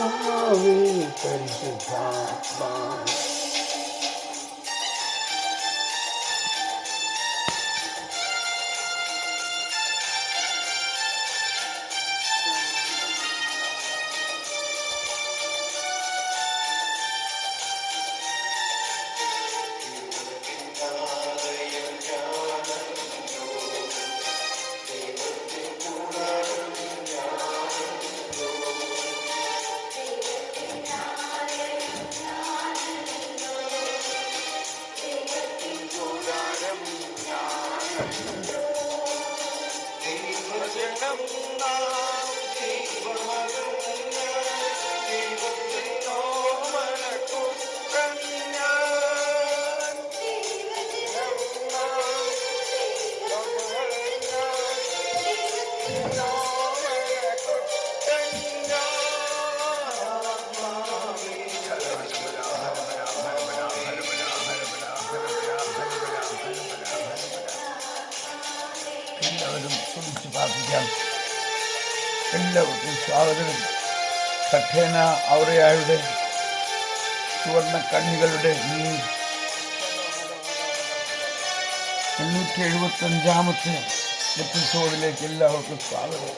ആവേ പരിശുദ്ധാത്മാ. എല്ലാവരും ശ്രമിച്ചു പ്രാർത്ഥിക്കാം. എല്ലാവർക്കും സ്വാഗതം. കഠേന ഔറയായുടെ സുവർണ കണ്ണികളുടെ ഈ 875-ാമത്തെ എപ്പിസോഡിലേക്ക് എല്ലാവർക്കും സ്വാഗതം.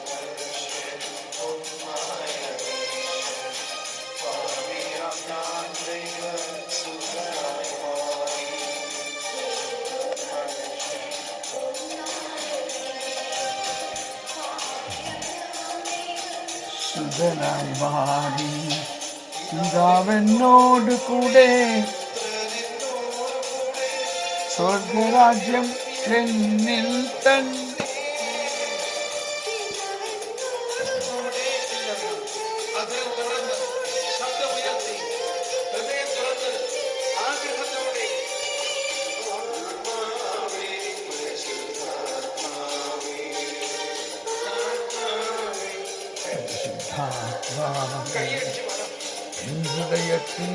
സുധനായി മാറി പിതാവെന്നോട് കൂടെ സ്വർഗരാജ്യം എന്നിൽ തന്നെ. ഹൃദയത്തിൽ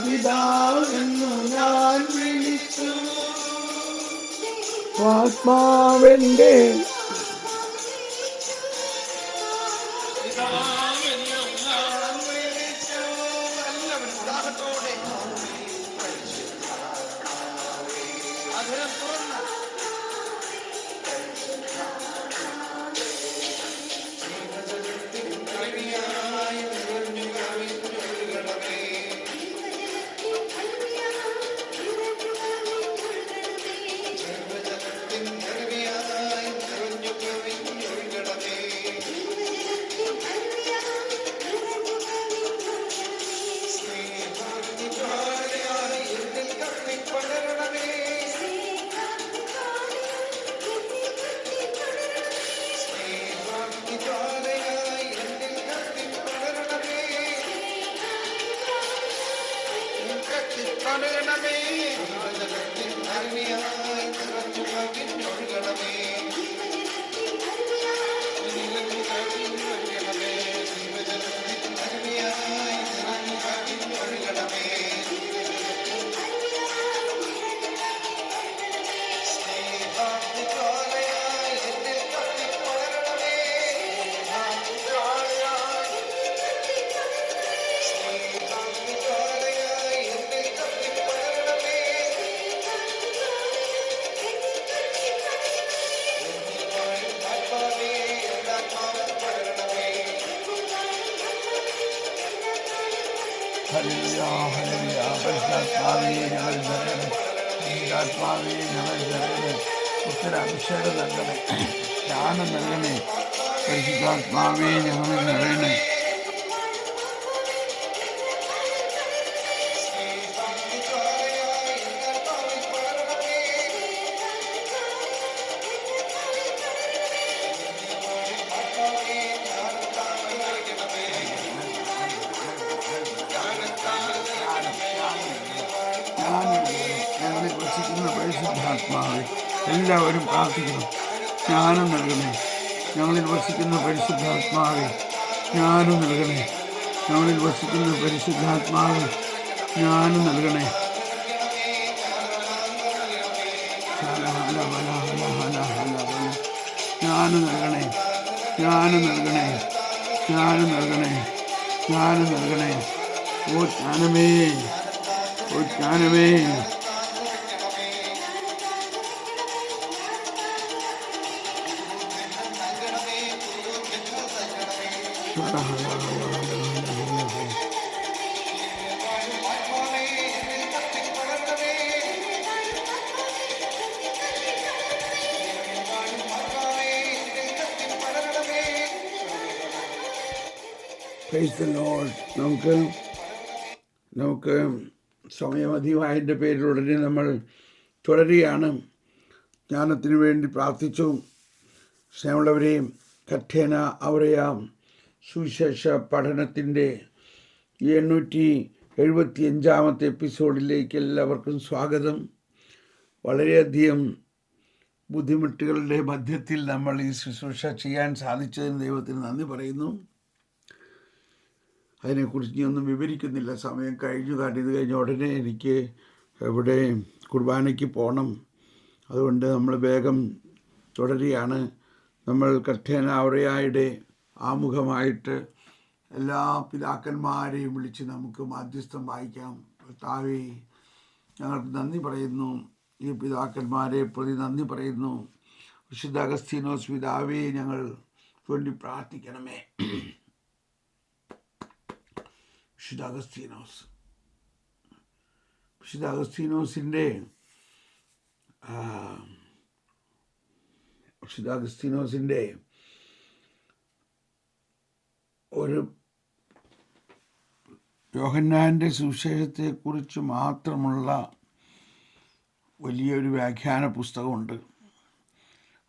പിതാവെന്നു ഞാൻ വിളിച്ചു, ആത്മാവെന്റെ അഭിഷേകം നൽകണേ, ജ്ഞാനം നൽകണേ. പരിശുദ്ധാത്മാവേ ഞങ്ങൾ നിറയണേ. പരിശുദ്ധാത്മാവേ. എല്ലാവരും പ്രാർത്ഥിക്കണം. ജ്ഞാനം നൽകണേ. ഞങ്ങളിൽ വസിക്കുന്ന പരിശുദ്ധാത്മാവേ, ജ്ഞാനം നൽകണേ. ഞങ്ങളിൽ വസിക്കുന്ന പരിശുദ്ധാത്മാവേ, ജ്ഞാനം നൽകണേ. ജ്ഞാനം നൽകണേ. ജ്ഞാനം നൽകണേ. ജ്ഞാനം നൽകണേ. ജ്ഞാനം നൽകണേ. ഓ ജ്ഞാനമേ, ഓ ജ്ഞാനമേ. Praise the Lord. നമുക്ക് സമയമധികമായതിൻ്റെ പേരിൽ ഉടനെ നമ്മൾ തുടരുകയാണ്. ജ്ഞാനത്തിന് വേണ്ടി പ്രാർത്ഥിച്ചു. സ്നേഹമുള്ളവരെയും കഠേന അവറയ സുവിശേഷ പഠനത്തിൻ്റെ 875 എപ്പിസോഡിലേക്ക് എല്ലാവർക്കും സ്വാഗതം. വളരെയധികം ബുദ്ധിമുട്ടുകളുടെ മധ്യത്തിൽ നമ്മൾ ഈ ശുശ്രൂഷ ചെയ്യാൻ സാധിച്ചതിന് ദൈവത്തിന് നന്ദി പറയുന്നു. അതിനെക്കുറിച്ച് ഒന്നും വിവരിക്കുന്നില്ല, സമയം കഴിഞ്ഞു. കാരണം ഇത് കഴിഞ്ഞ ഉടനെ എനിക്ക് ഇവിടെ കുർബാനയ്ക്ക് പോകണം. അതുകൊണ്ട് നമ്മൾ വേഗം തുടരുകയാണ്. നമ്മൾ കഠേന അവറയായുടെ ആമുഖമായിട്ട് എല്ലാ പിതാക്കന്മാരെയും വിളിച്ച് നമുക്ക് മാധ്യസ്ഥം വായിക്കാം. കർത്താവേ, ഞങ്ങൾക്ക് നന്ദി പറയുന്നു. ഈ പിതാക്കന്മാരെ പ്രതി നന്ദി പറയുന്നു. വിശുദ്ധ അഗസ്തീനോസ് പിതാവേ, ഞങ്ങൾ വേണ്ടി പ്രാർത്ഥിക്കണമേ. വിശുദ്ധ അഗസ്തീനോസിൻ്റെ ഒരു യോഹന്നാൻ്റെ സുവിശേഷത്തെക്കുറിച്ച് മാത്രമുള്ള വലിയൊരു വ്യാഖ്യാന പുസ്തകമുണ്ട്.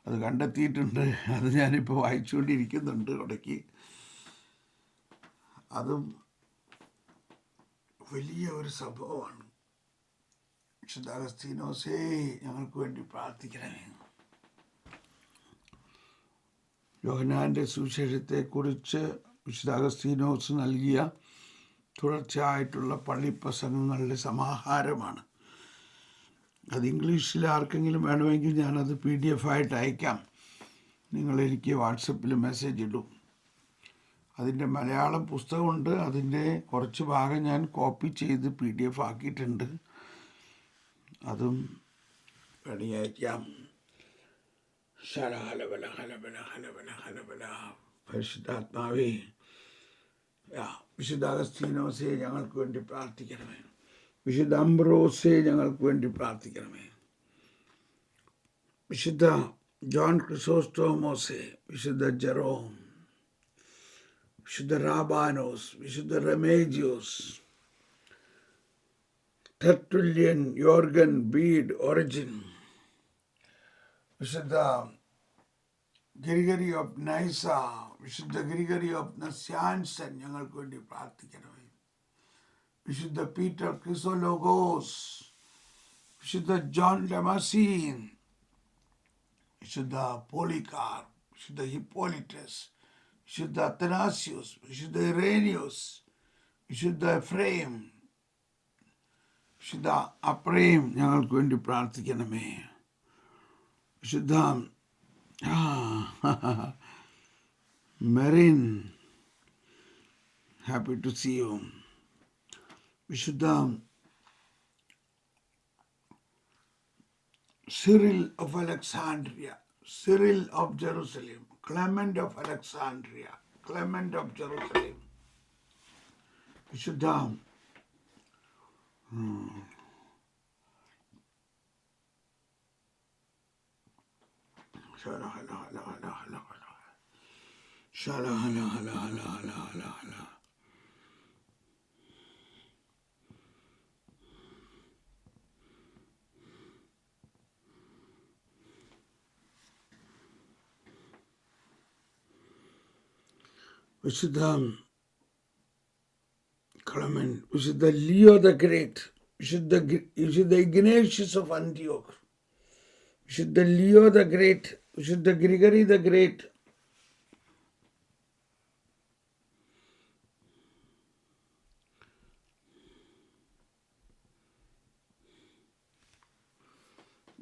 അത് കണ്ടെത്തിയിട്ടുണ്ട്. അത് ഞാനിപ്പോൾ വായിച്ചുകൊണ്ടിരിക്കുന്നുണ്ട് ഇടയ്ക്ക്. അതും വലിയ ഒരു സംഭവമാണ്. വിശുദ്ധ അഗസ്തീനോസേ, ഞങ്ങൾക്ക് വേണ്ടി പ്രാർത്ഥിക്കണമേ. യോഹന്നാൻ്റെ സുവിശേഷത്തെക്കുറിച്ച് വിശുദ്ധ അഗസ്തീനോസ് നൽകിയ തുടർച്ചയായിട്ടുള്ള പള്ളിപ്രസംഗങ്ങളുടെ സമാഹാരമാണ്. അത് ഇംഗ്ലീഷിൽ ആർക്കെങ്കിലും വേണമെങ്കിൽ ഞാനത് PDF ആയിട്ട് അയക്കാം. നിങ്ങളെനിക്ക് വാട്സപ്പിൽ മെസ്സേജ് ഇടും. അതിൻ്റെ മലയാളം പുസ്തകമുണ്ട്. അതിൻ്റെ കുറച്ച് ഭാഗം ഞാൻ കോപ്പി ചെയ്ത് PDF ആക്കിയിട്ടുണ്ട്. അതും അയക്കാം. പരിശുദ്ധാത്മാവേ, വിശുദ്ധ അഗസ്തീനോസേ, ഞങ്ങൾക്ക് വേണ്ടി പ്രാർത്ഥിക്കണമേ. വിശുദ്ധ അംബ്രോസേ, ഞങ്ങൾക്ക് വേണ്ടി പ്രാർത്ഥിക്കണമേ. വിശുദ്ധ ജോൺ ക്രിസോസ്റ്റോമോസേ, വിശുദ്ധ ജെറോം, വിശുദ്ധ റാബാനോസ്, വിശുദ്ധ റെമേജിയോസ്, ടെർട്ടുല്യൻ, യോർഗൻ, ബീഡ്, ഒറിജിൻ, വിശുദ്ധ ഗ്രിഗറി ഓഫ് നൈസ, വിശുദ്ധ ഗ്രിഗറി ഓഫ് നസ്യാൻസൻ, ഞങ്ങൾക്ക് വേണ്ടി പ്രാർത്ഥിക്കണമേ. വിശുദ്ധ പീറ്റർ ക്രിസോലോഗോസ്, വിശുദ്ധ ജോൺ ഡമാസീൻ, വിശുദ്ധ പോളികാർ, വിശുദ്ധ ഹിപ്പോലിറ്റസ്, വിശുദ്ധ അത്തനാസ്യൂസ്, വിശുദ്ധ ഇറേനിയോസ്, വിശുദ്ധ എഫ്രേം, വിശുദ്ധ അപ്രേം, ഞങ്ങൾക്ക് വേണ്ടി പ്രാർത്ഥിക്കണമേ. വിശുദ്ധ Merin, happy to see you. വിശുദ്ധ Cyril of Alexandria, Cyril of Jerusalem, Clement of Alexandria, Clement of Jerusalem, വിശുദ്ധ വിശുദ്ധ ക്ലെമന്റ്, വിശുദ്ധ ലിയോ ദ ഗ്രേറ്റ്, വിശുദ്ധ ഇഗ്നേഷ്യസ് ഓഫ് അന്റിയോക്ക്, വിശുദ്ധ ലിയോ ദ ഗ്രേറ്റ്, വിശുദ്ധ ഗ്രിഗറി ദ ഗ്രേറ്റ്,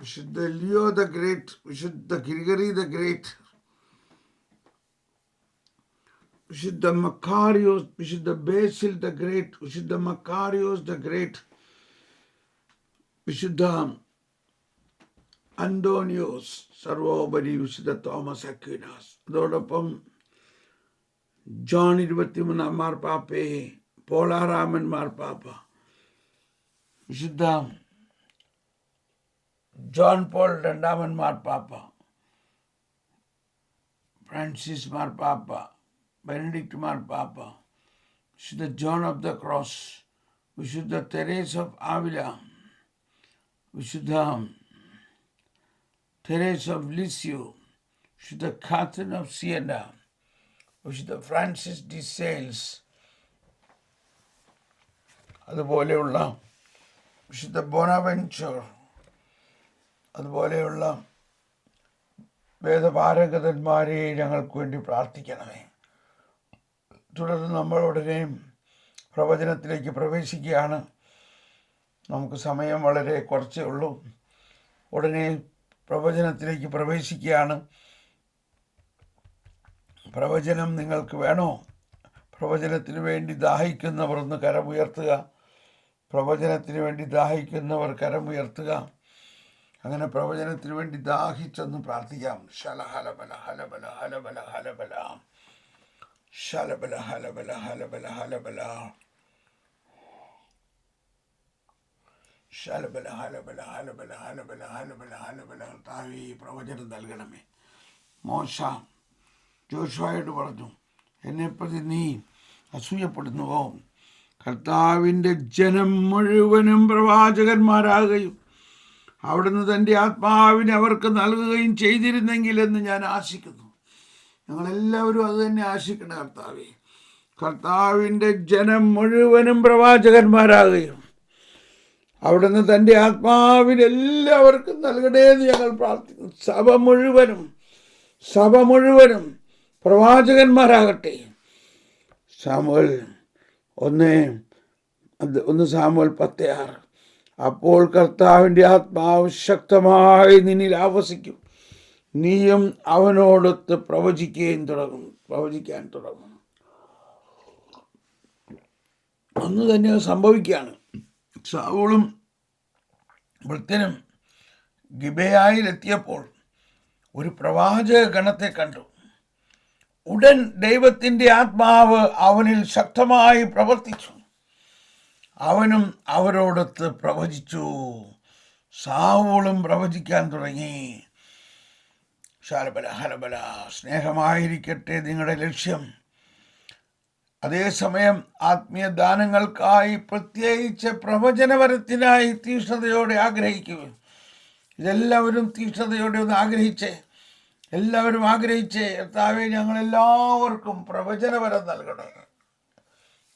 വിശുദ്ധ ലിയോ ദ ഗ്രേറ്റ്, വിശുദ്ധ ഗ്രിഗറി ദ ഗ്രേറ്റ്, വിശുദ്ധ മക്കാരിയോസ്, വിശുദ്ധ ബേസിൽ ദ ഗ്രേറ്റ്, വിശുദ്ധ മക്കാരിയോസ് ദ ഗ്രേറ്റ്, വിശുദ്ധ അന്തോണിയോസ്, സർവോപരി വിശുദ്ധ തോമസ് അക്വീനാസ്, അതോടൊപ്പം ജോൺ 23 മാർപ്പാപ്പയെ, പോളാറാമൻ മാർപ്പാപ്പ, വിശുദ്ധ ജോൺ പോൾ 2 മാർപ്പാപ്പ, ഫ്രാൻസിസ് മാർപ്പാപ്പ, ബെനഡിക്റ്റ് മാർപ്പാപ്പ, വിശുദ്ധ ജോൺ ഓഫ് ദ ക്രോസ്, വിശുദ്ധ തെരേസ് ഓഫ് ആവില, വിശുദ്ധ തെരേസ് ഓഫ് ലിസ്യു, വിശുദ്ധ കാത്തറിൻ ഓഫ് സിയന, വിശുദ്ധ ഫ്രാൻസിസ് ഡി സെയിൽസ്, അതുപോലെയുള്ള വിശുദ്ധ ബോണവെഞ്ചർ, അതുപോലെയുള്ള വേദപാരംഗതന്മാരെ ഞങ്ങൾക്ക് വേണ്ടി പ്രാർത്ഥിക്കണമേ. തുടർന്ന് നമ്മൾ ഉടനെ പ്രവചനത്തിലേക്ക് പ്രവേശിക്കുകയാണ്. നമുക്ക് സമയം വളരെ കുറച്ചേ ഉള്ളൂ. ഉടനെ പ്രവചനത്തിലേക്ക് പ്രവേശിക്കുകയാണ്. പ്രവചനം നിങ്ങൾക്ക് വേണോ? പ്രവചനത്തിന് വേണ്ടി ദാഹിക്കുന്നവർ ഒന്ന് കരമുയർത്തുക. പ്രവചനത്തിന് വേണ്ടി ദാഹിക്കുന്നവർ കരമുയർത്തുക. അങ്ങനെ പ്രവചനത്തിന് വേണ്ടി ദാഹിച്ചൊന്ന് പ്രാർത്ഥിക്കാം. ശലഹലബല ഹലബല ഹലബല ഹലബല ശലബല ഹലബല ഹലബല ഹലബല ശലബല ഹലബല ഹലബല ഹലബല ഹലബല ഹലബല. കർത്താവേ, പ്രവചനം നൽകണമേ. മോശ ജോഷുവയോട് പറഞ്ഞു, എന്നെപ്പറ്റി നീ അസൂയപ്പെടുന്നുവോ? കർത്താവിൻ്റെ ജനം മുഴുവനും പ്രവാചകന്മാരാകുകയും അവിടുന്ന് തൻ്റെ ആത്മാവിനെ അവർക്ക് നൽകുകയും ചെയ്തിരുന്നെങ്കിലെന്ന് ഞാൻ ആശിക്കുന്നു. ഞങ്ങളെല്ലാവരും അത് തന്നെ ആശിക്കണം. കർത്താവേ, കർത്താവിൻ്റെ ജനം മുഴുവനും പ്രവാചകന്മാരാകുകയും അവിടുന്ന് തൻ്റെ ആത്മാവിനെ എല്ലാവർക്കും നൽകണേന്ന് ഞങ്ങൾ പ്രാർത്ഥിക്കുന്നു. സഭ മുഴുവനും പ്രവാചകന്മാരാകട്ടെ. Samuel 1 Samuel 10:6. അപ്പോൾ കർത്താവിൻ്റെ ആത്മാവ് ശക്തമായി നിന്നിൽ ആവസിക്കും, നീയും അവനോടൊത്ത് പ്രവചിക്കാൻ തുടങ്ങും. അന്ന് തന്നെ സംഭവിക്കുകയാണ്. സൗളും ഭൃത്യനും ഗിബെയയിലെത്തിയപ്പോൾ ഒരു പ്രവാചക ഗണത്തെ കണ്ടു. ഉടൻ ദൈവത്തിൻ്റെ ആത്മാവ് അവനിൽ ശക്തമായി പ്രവർത്തിച്ചു. അവനും അവരോടൊത്ത് പ്രവചിച്ചു. സൗളും പ്രവചിക്കാൻ തുടങ്ങി. ശലബല ഹലബല. സ്നേഹമായിരിക്കട്ടെ നിങ്ങളുടെ ലക്ഷ്യം. അതേസമയം ആത്മീയ ദാനങ്ങൾക്കായി, പ്രത്യേകിച്ച് പ്രവചനപരത്തിനായി തീക്ഷ്ണതയോടെ ആഗ്രഹിക്കുക. ഇതെല്ലാവരും തീക്ഷ്ണതയോടെ ഒന്ന് എല്ലാവരും ആഗ്രഹിച്ചേ. കർത്താവേ, ഞങ്ങളെല്ലാവർക്കും പ്രവചനപരം നൽകണം.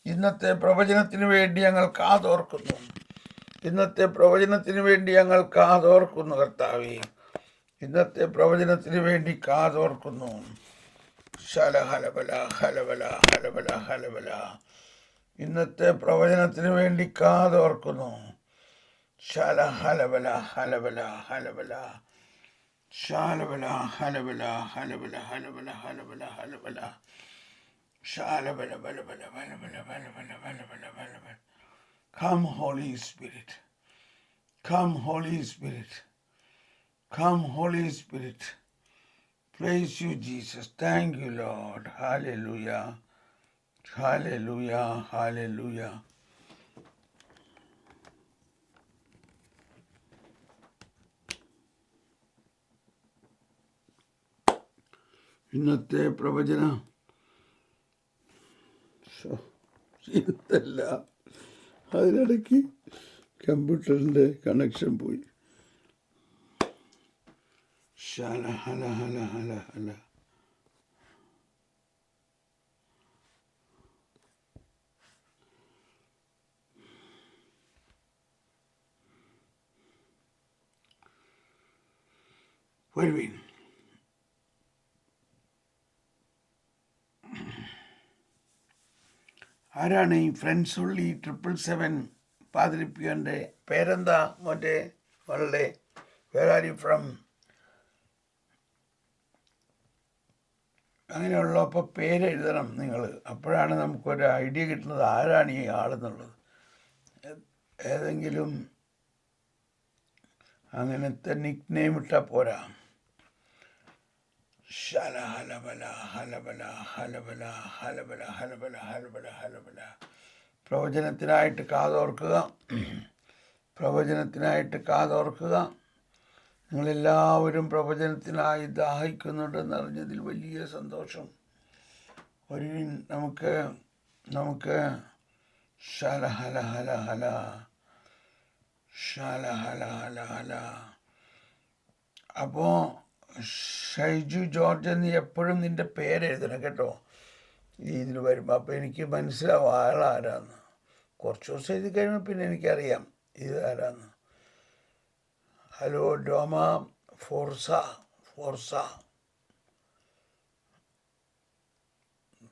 ഇന്നത്തെ പ്രവചനത്തിന് വേണ്ടി ഞങ്ങൾ കാതോർക്കുന്നു. കർത്താവേ, ഇന്നത്തെ പ്രവചനത്തിന് വേണ്ടി കാതോർക്കുന്നു. ശലഹലബല ഹലബല ഹലബല ഹലബല. ഇന്നത്തെ പ്രവചനത്തിന് വേണ്ടി കാതോർക്കുന്നു. ശലഹലബല ഹലബല ഹലബല ശാലബല ഹലബല ഹലബല ഹലബല ഹലബല ഹലബല ശാലബല ബലബല ബലബല ബലബല ബലബല ബലബല. Come Holy Spirit, come Holy Spirit, come Holy Spirit. Praise you, Jesus. Thank you, Lord. Hallelujah, hallelujah, hallelujah. ഇന്നത്തെ പ്രവചനം ഇതല്ല. അതിനിടയ്ക്ക് കമ്പ്യൂട്ടറിൻ്റെ കണക്ഷൻ പോയി. ശല ഹല ഹല ഹല ഹല. വരുവീൻ. ആരാണ് ഈ ഫ്രണ്ട്സ് ഉള്ളി 777 പാതിരിപ്പിയൻ്റെ പേരെന്താ മോൻ്റെ വളരെ? Where are you from? അങ്ങനെയുള്ളപ്പോൾ പേരെഴുതണം നിങ്ങൾ. അപ്പോഴാണ് നമുക്കൊരു ഐഡിയ കിട്ടുന്നത് ആരാണ് ഈ ആളെന്നുള്ളത്. ഏതെങ്കിലും അങ്ങനത്തെ നിക് നെയിം ഇട്ടാൽ പോരാ. ശല ഹലബല ഹലബല ഹലബല ഹലബല ഹലബല ഹലബല ഹലബല. പ്രവചനത്തിനായിട്ട് കാതോർക്കുക, പ്രവചനത്തിനായിട്ട് കാതോർക്കുക. നിങ്ങളെല്ലാവരും പ്രവചനത്തിനായി ദാഹിക്കുന്നുണ്ടെന്ന് അറിഞ്ഞതിൽ വലിയ സന്തോഷം. ഒരു നമുക്ക് ശല ഹല ഹല ഹല ശല ഹല ഹല ഹല. അപ്പോൾ ഷൈജു ജോർജ് എന്ന് എപ്പോഴും നിൻ്റെ പേരെഴുതണം കേട്ടോ ഇതിൽ വരുമ്പോൾ. അപ്പോൾ എനിക്ക് മനസ്സിലാവും ആളാരാന്ന്. കുറച്ച് ദിവസം എഴുതി കഴിയുമ്പോൾ പിന്നെ എനിക്കറിയാം ഇത് ആരാന്ന്. ഹലോ ഡോമ ഫോർസ.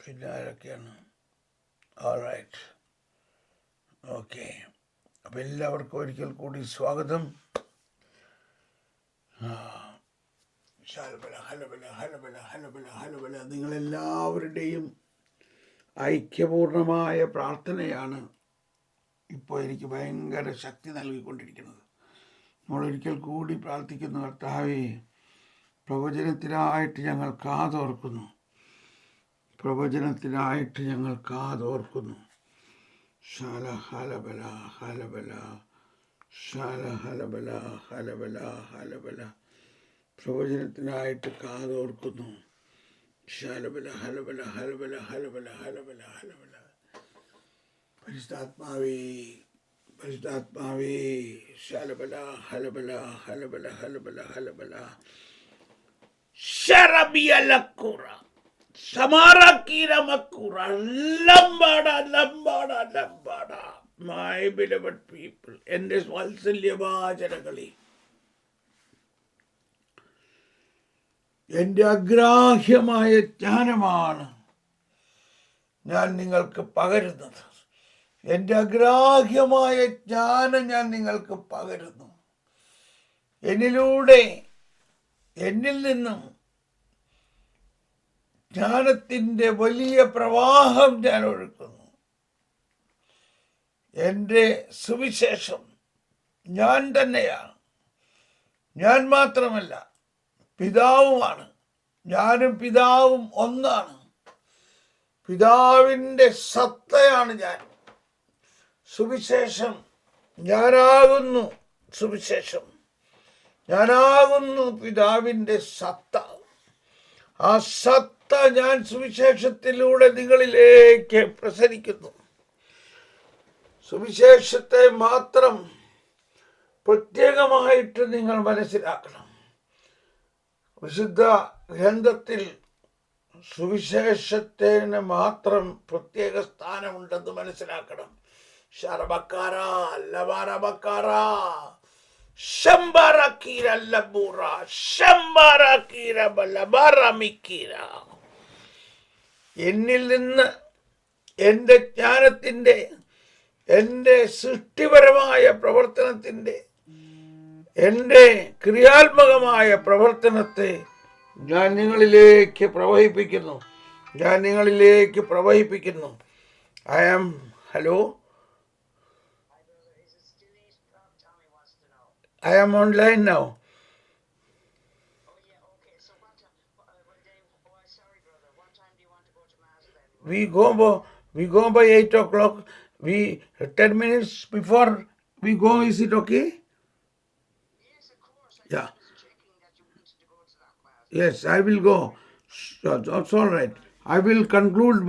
പിന്നെ ആരൊക്കെയാണ്? All right, okay. അപ്പം എല്ലാവർക്കും ഒരിക്കൽ കൂടി സ്വാഗതം. ഹലബല ഹലബല ഹലബല ഹലബല ഹലബല. നിങ്ങളെല്ലാവരുടെയും ഐക്യപൂർണമായ പ്രാർത്ഥനയാണ് ഇപ്പോൾ എനിക്ക് ഭയങ്കര ശക്തി നൽകിക്കൊണ്ടിരിക്കുന്നത്. നമ്മളൊരിക്കൽ കൂടി പ്രാർത്ഥിക്കുന്നു, കർത്താവേ പ്രവചനത്തിനായിട്ട് ഞങ്ങൾ കാതോർക്കുന്നു, പ്രവചനത്തിനായിട്ട് ഞങ്ങൾ കാതോർക്കുന്നു. ശാല ഹലബല ഹലബല ശാല ഹലബല ഹലബല ഹലബല. പ്രവചനത്തിനായിട്ട് കാതോർക്കുന്നു. ശാലബല ഹലബല ഹലബല ഹലബല ഹലബല ഹലബല. പരിശുദ്ധാത്മാവേ പരിശുദ്ധാത്മാവേ ശാലബല ഹലബല ഹലബല ഹലബല ഹലബല. ശരബിയലക്കുറ സമാറക്കീരമക്കുറ ലംബാട ലംബാട ലംബാട. മൈ ബിലവഡ് പീപ്പിൾ, എൻ്റെ വാത്സല്യവാചനകളെ, എൻ്റെ അഗ്രാഹ്യമായ ജ്ഞാനമാണ് ഞാൻ നിങ്ങൾക്ക് പകരുന്നത്. എൻ്റെ അഗ്രാഹ്യമായ ജ്ഞാനം ഞാൻ നിങ്ങൾക്ക് പകരുന്നു. എന്നിൽ നിന്നും ജ്ഞാനത്തിൻ്റെ വലിയ പ്രവാഹം ഞാൻ ഒഴുക്കുന്നു. എൻ്റെ സുവിശേഷം ഞാൻ തന്നെയാണ്. ഞാൻ മാത്രമല്ല, പിതാവുമാണ്. ഞാനും പിതാവും ഒന്നാണ്. പിതാവിൻ്റെ സത്തയാണ് ഞാൻ. സുവിശേഷം ഞാനാകുന്നു. സുവിശേഷം ഞാനാകുന്നു പിതാവിൻ്റെ സത്ത. ആ സത്ത ഞാൻ സുവിശേഷത്തിലൂടെ നിങ്ങളിലേക്ക് പ്രസരിക്കുന്നു. സുവിശേഷത്തെ മാത്രം പ്രത്യേകമായിട്ട് നിങ്ങൾ മനസ്സിലാക്കണം. വിശുദ്ധ ഗ്രന്ഥത്തിൽ സുവിശേഷത്തിന് മാത്രം പ്രത്യേക സ്ഥാനമുണ്ടെന്ന് മനസ്സിലാക്കണം. ശരബക്കാര ലബാരബക്കാര ശംബാരക്കീര ലബൂറ ശംബാരക്കീര ബലബാരമിക്കീര. എന്നിൽ നിന്ന് എൻ്റെ ജ്ഞാനത്തിൻ്റെ, എൻ്റെ സൃഷ്ടിപരമായ പ്രവർത്തനത്തിൻ്റെ, എൻ്റെ ക്രിയാത്മകമായ പ്രവർത്തനത്തെ ഞാൻ നിങ്ങളിലേക്ക് പ്രവഹിപ്പിക്കുന്നു. I am hello I am online now. We go by 8 o'clock. 10 minutes before we go. Is it okay? Yes, of course. Yeah. Just checking that you wanted to go to that class. Yes, I will go. That's all right. I will conclude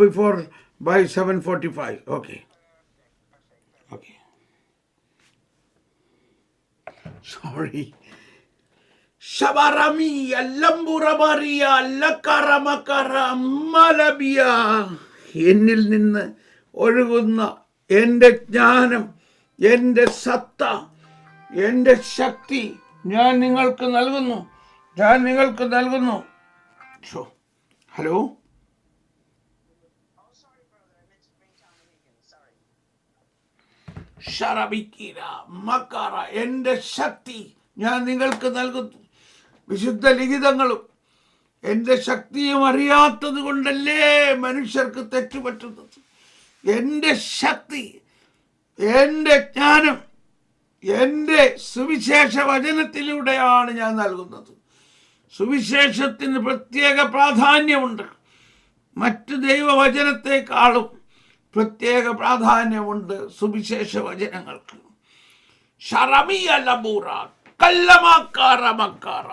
by 7:45. Okay. Okay. Sorry. Shabarami Lamburabaria Lakaramakara Malabia. എന്നിൽ നിന്ന് ഒഴുകുന്ന എൻ്റെ ജ്ഞാനം, എൻ്റെ സത്ത, എൻ്റെ ശക്തി ഞാൻ നിങ്ങൾക്ക് നൽകുന്നു. ഞാൻ നിങ്ങൾക്ക് നൽകുന്നു. Hello, Oh, sorry, brother. I meant to bring Tommy Higgins. Sorry. ഷറബിക്കീര മക്കാറ, എൻ്റെ ശക്തി ഞാൻ നിങ്ങൾക്ക് നൽകുന്നു. വിശുദ്ധ ലിഖിതങ്ങളും എൻ്റെ ശക്തിയും അറിയാത്തത് കൊണ്ടല്ലേ മനുഷ്യർക്ക് തെറ്റുപറ്റുന്നത്. എൻ്റെ ശക്തി, എൻ്റെ ജ്ഞാനം എൻ്റെ സുവിശേഷ വചനത്തിലൂടെയാണ് ഞാൻ നൽകുന്നത്. സുവിശേഷത്തിന് പ്രത്യേക പ്രാധാന്യമുണ്ട്. മറ്റ് ദൈവവചനത്തെക്കാളും പ്രത്യേക പ്രാധാന്യമുണ്ട് സുവിശേഷ വചനങ്ങൾക്ക്. ഷറമിയ ലബൂറ കല്ലമക്കാറ മക്കാറ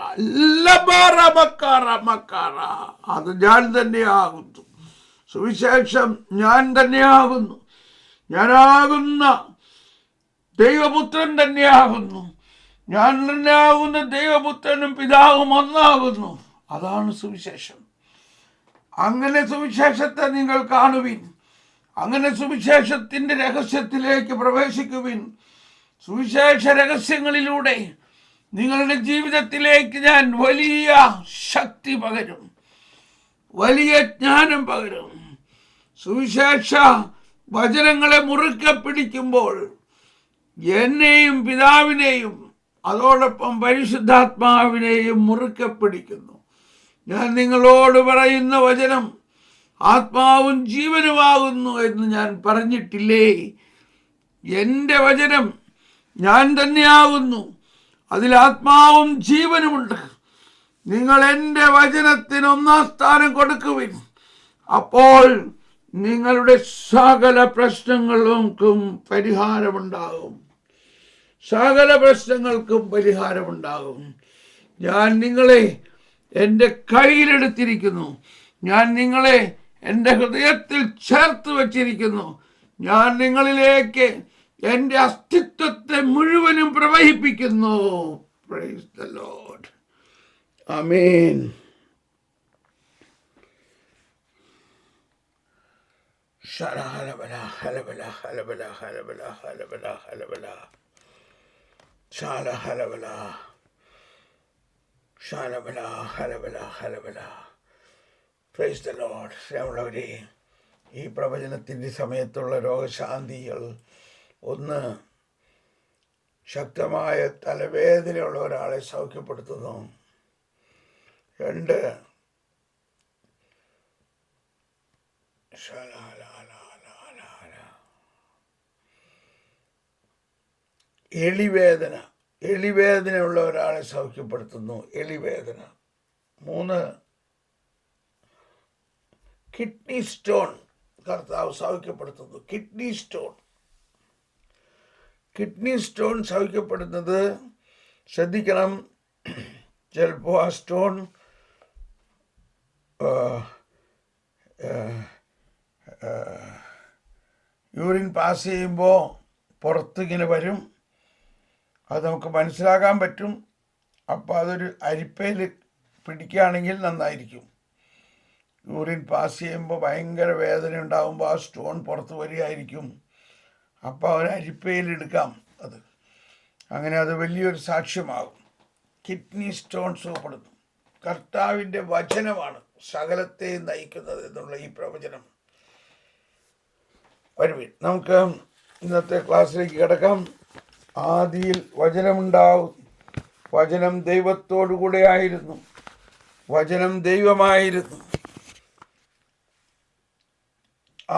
ലബാറ മക്കാറ മക്കാറ, അത് ഞാൻ തന്നെയാകുന്നു. സുവിശേഷം ഞാൻ തന്നെയാകുന്നു. ഞാനാകുന്ന ദൈവപുത്രൻ തന്നെയാകുന്നു. ഞാൻ തന്നെയാകുന്ന ദൈവപുത്രനും പിതാവും ഒന്നാകുന്നു. അതാണ് സുവിശേഷം. അങ്ങനെ സുവിശേഷത്തെ നിങ്ങൾ കാണുവിൻ. അങ്ങനെ സുവിശേഷത്തിൻ്റെ രഹസ്യത്തിലേക്ക് പ്രവേശിക്കുവിൻ. സുവിശേഷ രഹസ്യങ്ങളിലൂടെ നിങ്ങളുടെ ജീവിതത്തിലേക്ക് ഞാൻ വലിയ ശക്തി പകരും, വലിയ ജ്ഞാനം പകരും. സുവിശേഷ വചനങ്ങളെ മുറുക്കെ പിടിക്കുമ്പോൾ എന്നെയും പിതാവിനെയും അതോടൊപ്പം പരിശുദ്ധാത്മാവിനെയും മുറുക്കെ പിടിക്കുന്നു. ഞാൻ നിങ്ങളോട് പറയുന്ന വചനം ആത്മാവും ജീവനുമാകുന്നു എന്ന് ഞാൻ പറഞ്ഞിട്ടില്ലേ? എൻ്റെ വചനം ഞാൻ തന്നെയാകുന്നു. അതിൽ ആത്മാവും ജീവനുമുണ്ട്. നിങ്ങൾ എൻ്റെ വചനത്തിന് 1-ാം സ്ഥാനം കൊടുക്കുവിൻ. അപ്പോൾ നിങ്ങളുടെ സകല പ്രശ്നങ്ങൾക്കും പരിഹാരമുണ്ടാകും. സകല പ്രശ്നങ്ങൾക്കും പരിഹാരമുണ്ടാകും. ഞാൻ നിങ്ങളെ എൻ്റെ കയ്യിലെടുത്തിരിക്കുന്നു. ഞാൻ നിങ്ങളെ എൻ്റെ ഹൃദയത്തിൽ ചേർത്ത് വച്ചിരിക്കുന്നു. ഞാൻ നിങ്ങളിലേക്ക് എൻ്റെ അസ്തിത്വത്തെ മുഴുവനും പ്രവഹിപ്പിക്കുന്നു. Praise the Lord. ആമേൻ. ഹലബല ഹലബല ഹലബല ഹലബല ഹലബല ഹലബല ശാല ഹലബല ശാലബല ഹലബല ഹലബല. Praise the Lord. ശ്രീമുള്ളവരെ, ഈ പ്രവചനത്തിൻ്റെ സമയത്തുള്ള രോഗശാന്തികൾ: 1, ശക്തമായ തലവേദനയുള്ള ഒരാളെ സൗഖ്യപ്പെടുത്തുന്നു. 2, എളിവേദനയുള്ള ഒരാളെ സൗഖ്യപ്പെടുത്തുന്നു. എളിവേദന. 3, കിഡ്നി സ്റ്റോൺ കർത്താവ് സൗഖ്യപ്പെടുത്തുന്നു. കിഡ്നി സ്റ്റോൺ സൗഖ്യപ്പെടുന്നത് ശ്രദ്ധിക്കണം. ചിലപ്പോൾ ആ സ്റ്റോൺ യൂറിൻ പാസ് ചെയ്യുമ്പോൾ പുറത്തിങ്ങനെ വരും. അത് നമുക്ക് മനസ്സിലാക്കാൻ പറ്റും. അപ്പോൾ അതൊരു അരിപ്പയിൽ പിടിക്കുകയാണെങ്കിൽ നന്നായിരിക്കും. യൂറിൻ പാസ് ചെയ്യുമ്പോൾ ഭയങ്കര വേദന ഉണ്ടാകുമ്പോൾ ആ സ്റ്റോൺ പുറത്ത് വരികയായിരിക്കും. അപ്പോൾ ഒരു അരിപ്പയിൽ എടുക്കാം അത്. അങ്ങനെ അത് വലിയൊരു സാക്ഷ്യമാകും. Kidney stone സുഖപ്പെടുന്നു. കർത്താവിൻ്റെ വചനമാണ് സകലത്തെ നയിക്കുന്നത് എന്നുള്ള ഈ പ്രവചനം. വരുവിൻ, നമുക്ക് ഇന്നത്തെ ക്ലാസ്സിലേക്ക് കിടക്കാം. ആദിയിൽ വചനമുണ്ടാവും. വചനം ദൈവത്തോടു കൂടെ ആയിരുന്നു. വചനം ദൈവമായിരുന്നു.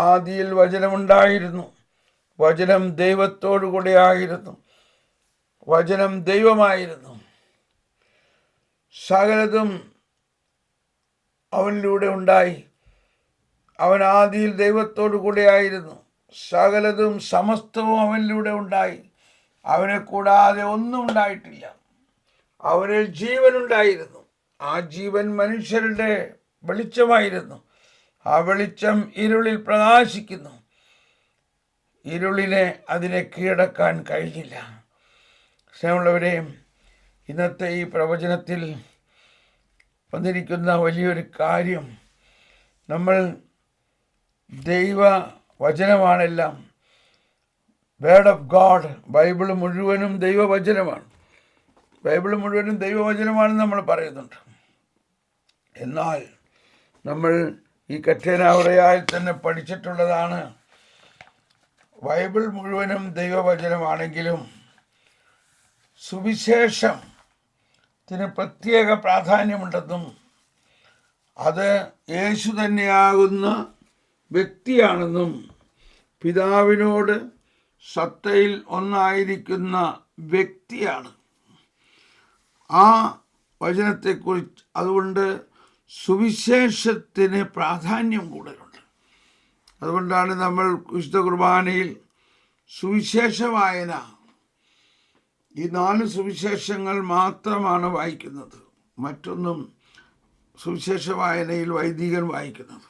ആദിയിൽ വചനമുണ്ടായിരുന്നു. വചനം ദൈവത്തോടു കൂടെ ആയിരുന്നു. വചനം ദൈവമായിരുന്നു. സകലതും അവനിലൂടെ ഉണ്ടായി. അവൻ ആദിയിൽ ദൈവത്തോടു കൂടെ ആയിരുന്നു. സകലതും സമസ്തവും അവനിലൂടെ ഉണ്ടായി. അവനെ കൂടാതെ ഒന്നും ഉണ്ടായിട്ടില്ല. അവനിൽ ജീവനുണ്ടായിരുന്നു. ആ ജീവൻ മനുഷ്യരുടെ വെളിച്ചമായിരുന്നു. ആ വെളിച്ചം ഇരുളിൽ പ്രകാശിക്കുന്നു. ഇരുളിനെ അതിനെ കീഴടക്കാൻ കഴിഞ്ഞില്ല. സ്നേഹമുള്ളവരെ, ഇന്നത്തെ ഈ പ്രവചനത്തിൽ വന്നിരിക്കുന്ന വലിയൊരു കാര്യം, നമ്മൾ ദൈവ വചനമാണെല്ലാം. Word of God. ബൈബിൾ മുഴുവനും ദൈവവചനമാണ്. ബൈബിൾ മുഴുവനും ദൈവവചനമാണെന്ന് നമ്മൾ പറയുന്നുണ്ട്. എന്നാൽ നമ്മൾ ഈ കറ്റേനാവറയായി തന്നെ പഠിച്ചിട്ടുള്ളതാണ്, ബൈബിൾ മുഴുവനും ദൈവവചനമാണെങ്കിലും സുവിശേഷത്തിന് പ്രത്യേക പ്രാധാന്യമുണ്ടെന്നും അത് യേശു തന്നെയാകുന്ന വ്യക്തിയാണെന്നും പിതാവിനോട് സത്തയിൽ ഒന്നായിരിക്കുന്ന വ്യക്തിയാണ് ആ വചനത്തെക്കുറിച്ച്. അതുകൊണ്ട് സുവിശേഷത്തിന് പ്രാധാന്യം കൂടുതലുണ്ട്. അതുകൊണ്ടാണ് നമ്മൾ വിശുദ്ധ കുർബാനയിൽ സുവിശേഷ വായന, ഈ 4 സുവിശേഷങ്ങൾ മാത്രമാണ് വായിക്കുന്നത്. മറ്റൊന്നും സുവിശേഷ വായനയിൽ വൈദികൻ വായിക്കുന്നത്.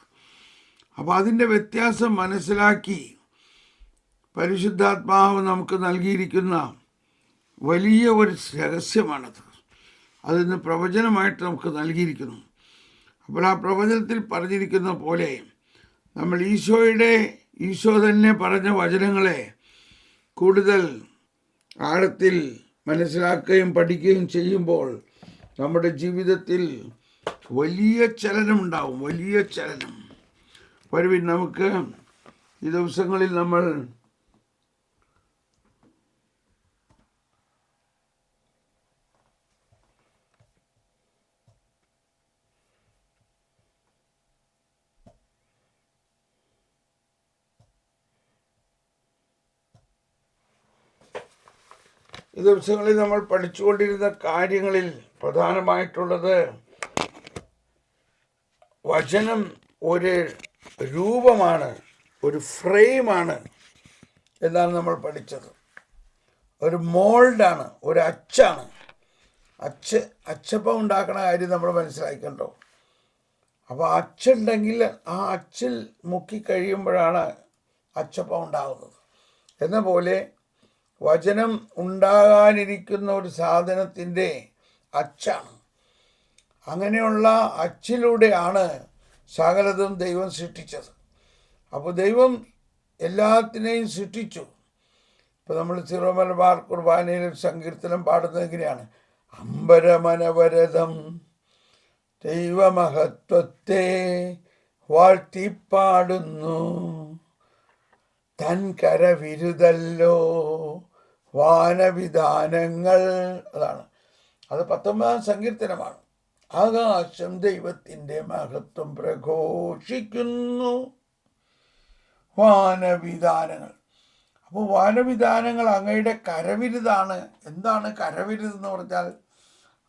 അപ്പോൾ അതിൻ്റെ വ്യത്യാസം മനസ്സിലാക്കി പരിശുദ്ധാത്മാവ് നമുക്ക് നൽകിയിരിക്കുന്ന വലിയ ഒരു രഹസ്യമാണത്. അതിന്ന് പ്രവചനമായിട്ട് നമുക്ക് നൽകിയിരിക്കുന്നു. അപ്പോൾ ആ പ്രവചനത്തിൽ പറഞ്ഞിരിക്കുന്ന പോലെ നമ്മൾ ഈശോ തന്നെ പറഞ്ഞ വചനങ്ങളെ കൂടുതൽ ആഴത്തിൽ മനസ്സിലാക്കുകയും പഠിക്കുകയും ചെയ്യുമ്പോൾ നമ്മുടെ ജീവിതത്തിൽ വലിയ ചലനമുണ്ടാവും, വലിയ ചലനം. വരുവിൻ, നമുക്ക് ഈ ദിവസങ്ങളിൽ നമ്മൾ പഠിച്ചുകൊണ്ടിരുന്ന കാര്യങ്ങളിൽ പ്രധാനമായിട്ടുള്ളത് വചനം ഒരു രൂപമാണ്, ഒരു ഫ്രെയിമാണ് എന്നാണ് നമ്മൾ പഠിച്ചത്. ഒരു മോൾഡാണ്, ഒരു അച്ചാണ്. അച്ചപ്പം ഉണ്ടാക്കണ കാര്യം നമ്മൾ മനസ്സിലാക്കണ്ടോ. അപ്പോൾ അച്ചുണ്ടെങ്കിൽ ആ അച്ചിൽ മുക്കി കഴിയുമ്പോഴാണ് അച്ചപ്പം ഉണ്ടാകുന്നത്. എന്ന പോലെ വചനം ഉണ്ടാകാനിരിക്കുന്ന ഒരു സാധനത്തിൻ്റെ അച്ചാണ്. അങ്ങനെയുള്ള അച്ചിലൂടെയാണ് സകലതും ദൈവം സൃഷ്ടിച്ചത്. അപ്പോൾ ദൈവം എല്ലാത്തിനെയും സൃഷ്ടിച്ചു. ഇപ്പോൾ നമ്മൾ സീറോ മലബാർ കുർബാനയിൽ സങ്കീർത്തനം പാടുന്നത് എങ്ങനെയാണ്? അമ്പരമനവരതം ദൈവമഹത്വത്തെ വാഴ്ത്തിപ്പാടുന്നു, തൻ കരവിരുതല്ലോ വാനവിധാനങ്ങൾ. അതാണ്, അത് 19-ാം സങ്കീർത്തനമാണ്. ആകാശം ദൈവത്തിൻ്റെ മഹത്വം പ്രഘോഷിക്കുന്നു, വാനവിധാനങ്ങൾ. അപ്പോൾ വാനവിധാനങ്ങൾ അങ്ങയുടെ കരവിരുതാണ്. എന്താണ് കരവിരുതെന്ന് പറഞ്ഞാൽ?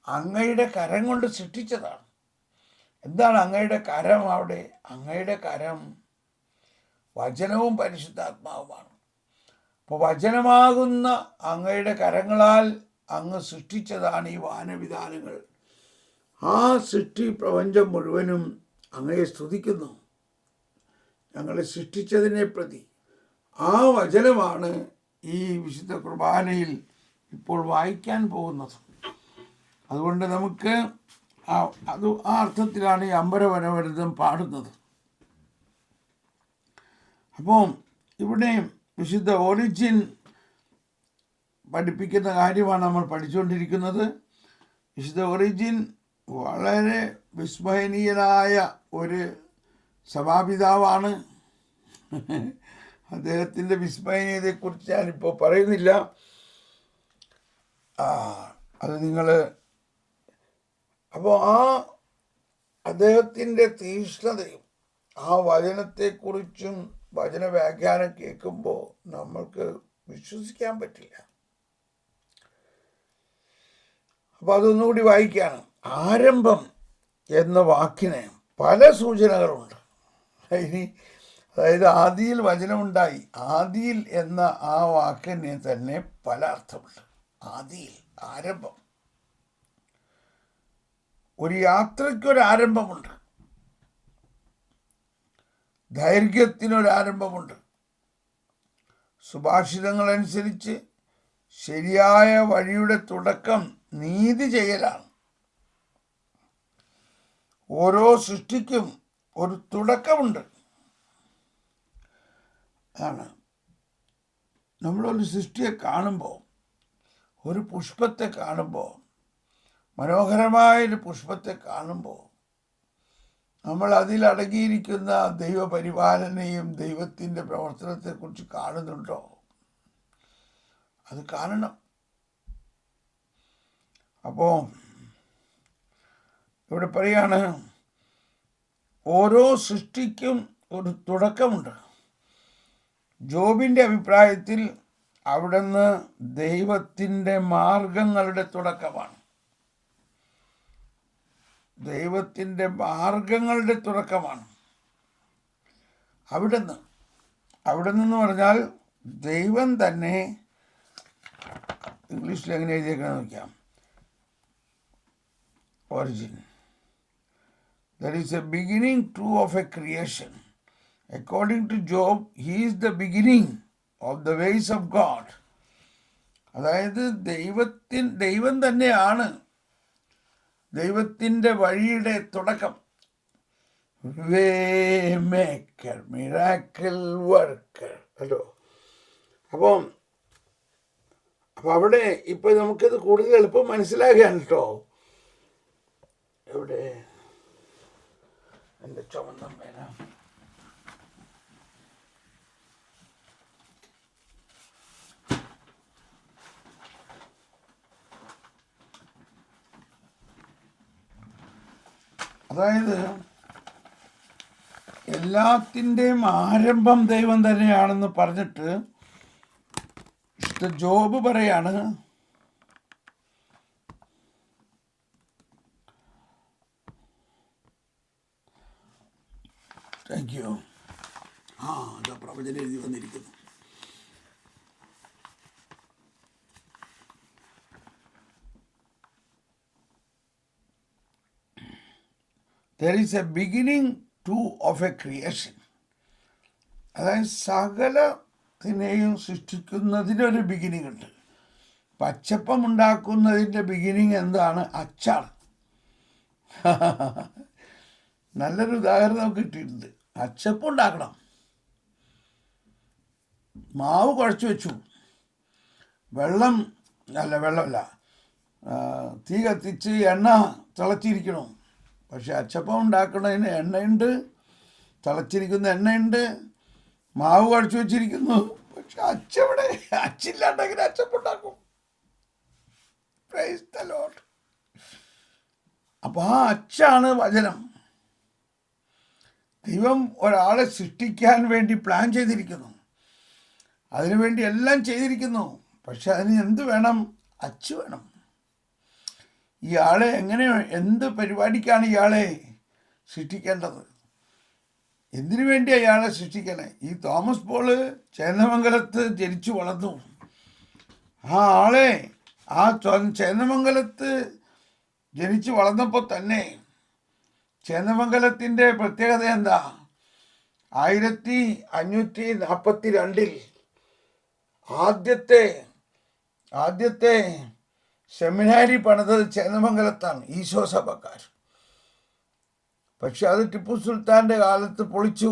അങ്ങയുടെ കരം കൊണ്ട് സൃഷ്ടിച്ചതാണ്. എന്താണ് അങ്ങയുടെ കരം? അവിടെ അങ്ങയുടെ കരം വചനവും പരിശുദ്ധാത്മാവുമാണ്. അപ്പോൾ വചനമാകുന്ന അങ്ങയുടെ കരങ്ങളാൽ അങ്ങ് സൃഷ്ടിച്ചതാണ് ഈ വാനവിധാനങ്ങൾ. ആ സൃഷ്ടി പ്രപഞ്ചം മുഴുവനും അങ്ങയെ സ്തുതിക്കുന്നു, ഞങ്ങളെ സൃഷ്ടിച്ചതിനെ പ്രതി. ആ വചനമാണ് ഈ വിശുദ്ധ കുർബാനയിൽ ഇപ്പോൾ വായിക്കാൻ പോകുന്നത്. അതുകൊണ്ട് നമുക്ക് ആ അർത്ഥത്തിലാണ് ഈ അമ്പരവനവരതം പാടുന്നത്. അപ്പോൾ ഇവിടെ വിശുദ്ധ ഓറിജിൻ പഠിപ്പിക്കുന്ന കാര്യമാണ് നമ്മൾ പഠിച്ചുകൊണ്ടിരിക്കുന്നത്. വിശുദ്ധ ഓറിജിൻ വളരെ വിസ്മയനീയനായ ഒരു സഭാപിതാവാണ്. അദ്ദേഹത്തിൻ്റെ വിസ്മയനീയതയെക്കുറിച്ച് ഞാനിപ്പോൾ പറയുന്നില്ല. അത് നിങ്ങൾ അപ്പോൾ അദ്ദേഹത്തിൻ്റെ തീക്ഷ്ണതയും ആ വചനത്തെക്കുറിച്ചും വചന വ്യാഖ്യാനം കേൾക്കുമ്പോൾ നമ്മൾക്ക് വിശ്വസിക്കാൻ പറ്റില്ല. അപ്പോൾ അതൊന്നുകൂടി വായിക്കുകയാണ്. ആരംഭം എന്ന വാക്കിന് പല സൂചനകളുണ്ട്. അതായത് ആദിയിൽ വചനമുണ്ടായി. ആദിയിൽ എന്ന ആ വാക്കിന് തന്നെ പല അർത്ഥമുണ്ട്. ആദിയിൽ, ആരംഭം. ഒരു യാത്രയ്ക്കൊരാരംഭമുണ്ട്, ദൈർഘ്യത്തിനൊരാരംഭമുണ്ട്. സുഭാഷിതങ്ങളനുസരിച്ച് ശരിയായ വഴിയുടെ തുടക്കം നീതി ചെയ്യലാണ്. ഓരോ സൃഷ്ടിക്കും ഒരു തുടക്കമുണ്ട്. ആണ് നമ്മളൊരു സൃഷ്ടിയെ കാണുമ്പോൾ, ഒരു പുഷ്പത്തെ കാണുമ്പോൾ മനോഹരമായൊരു പുഷ്പത്തെ കാണുമ്പോൾ നമ്മൾ അതിലടങ്ങിയിരിക്കുന്ന ദൈവപരിപാലനയും ദൈവത്തിൻ്റെ പ്രവർത്തനത്തെക്കുറിച്ച് കാണുന്നുണ്ടോ? അത് കാണണം. അപ്പോൾ ഇവിടെ പറയാണ്, ഓരോ സൃഷ്ടിക്കും ഒരു തുടക്കമുണ്ട്. ജോബിൻ്റെ അഭിപ്രായത്തിൽ അവിടുന്ന് ദൈവത്തിൻ്റെ മാർഗങ്ങളുടെ തുടക്കമാണ്. ദൈവത്തിൻ്റെ മാർഗങ്ങളുടെ തുടക്കമാണ് അവിടുന്ന്. എന്ന് പറഞ്ഞാൽ ദൈവം തന്നെ. ഇംഗ്ലീഷിൽ എങ്ങനെ എഴുതിയേക്കണം നോക്കാം. Origin. There is a beginning true of a creation. According to Job, he is the beginning of the ways of God. അതായത് ദൈവം തന്നെയാണ് ദൈവത്തിൻ്റെ വഴിയുടെ തുടക്കം. വേ മേക്കർ, മിറാക്കിൾ വർക്കർ കേട്ടോ. അപ്പം അവിടെ ഇപ്പം നമുക്കിത് കൂടുതൽ എളുപ്പം മനസ്സിലാകുകയാണ് കേട്ടോ. എവിടെ എൻ്റെ ചുവന്ന പേന? അതായത് എല്ലാത്തിൻ്റെയും ആരംഭം ദൈവം തന്നെയാണെന്ന് പറഞ്ഞിട്ട് ജോബ് പറയാണ്, താങ്ക് യു. അതാ പ്രവചനം എഴുതി വന്നിരിക്കുന്നു. There is a beginning too of a creation. അതായത് സകലത്തിനെയും സൃഷ്ടിക്കുന്നതിനൊരു ബിഗിനിങ് ഉണ്ട്. പച്ചപ്പം ഉണ്ടാക്കുന്നതിൻ്റെ ബിഗിനിങ് എന്താണ്? അച്ചാണ്. നല്ലൊരു ഉദാഹരണം നമുക്ക് കിട്ടിയിട്ടുണ്ട്. അച്ചപ്പം ഉണ്ടാക്കണം, മാവ് കുഴച്ച് വെച്ചു, വെള്ളമല്ല തീ കത്തിച്ച് എണ്ണ തിളച്ചിരിക്കണം. പക്ഷെ അച്ചപ്പം ഉണ്ടാക്കുന്നതിന് എണ്ണയുണ്ട്, തിളച്ചിരിക്കുന്ന എണ്ണയുണ്ട്, മാവ് കുഴച്ച് വെച്ചിരിക്കുന്നു. പക്ഷെ അച്ചവിടെ അച്ചില്ലാണ്ടെങ്കിൽ അച്ചപ്പം ഉണ്ടാക്കും. Price the Lord. അപ്പോൾ ആ അച്ചാണ് വചനം. ദൈവം ഒരാളെ സൃഷ്ടിക്കാൻ വേണ്ടി പ്ലാൻ ചെയ്തിരിക്കുന്നു, അതിനുവേണ്ടി എല്ലാം ചെയ്തിരിക്കുന്നു. പക്ഷെ അതിന് എന്ത് വേണം? അച്ച് വേണം. ഇയാളെ എന്ത് പരിപാടിക്കാണ് ഇയാളെ സൃഷ്ടിക്കേണ്ടത്? എന്തിനു വേണ്ടിയാണ് ഇയാളെ സൃഷ്ടിക്കണേ? ഈ തോമസ് പോള് ചേന്നമംഗലത്ത് ജനിച്ചു വളർന്നു. ആ ആളെ ചേന്നമംഗലത്ത് ജനിച്ചു വളർന്നപ്പോൾ തന്നെ ചേന്നമംഗലത്തിൻ്റെ പ്രത്യേകത എന്താ? 1542 ആദ്യത്തെ സെമിനാരി പണിതത് ചേന്നമംഗലത്താണ്, ഈശോ സഭക്കാർ. പക്ഷെ അത് ടിപ്പു സുൽത്താൻ്റെ കാലത്ത് പൊളിച്ചു,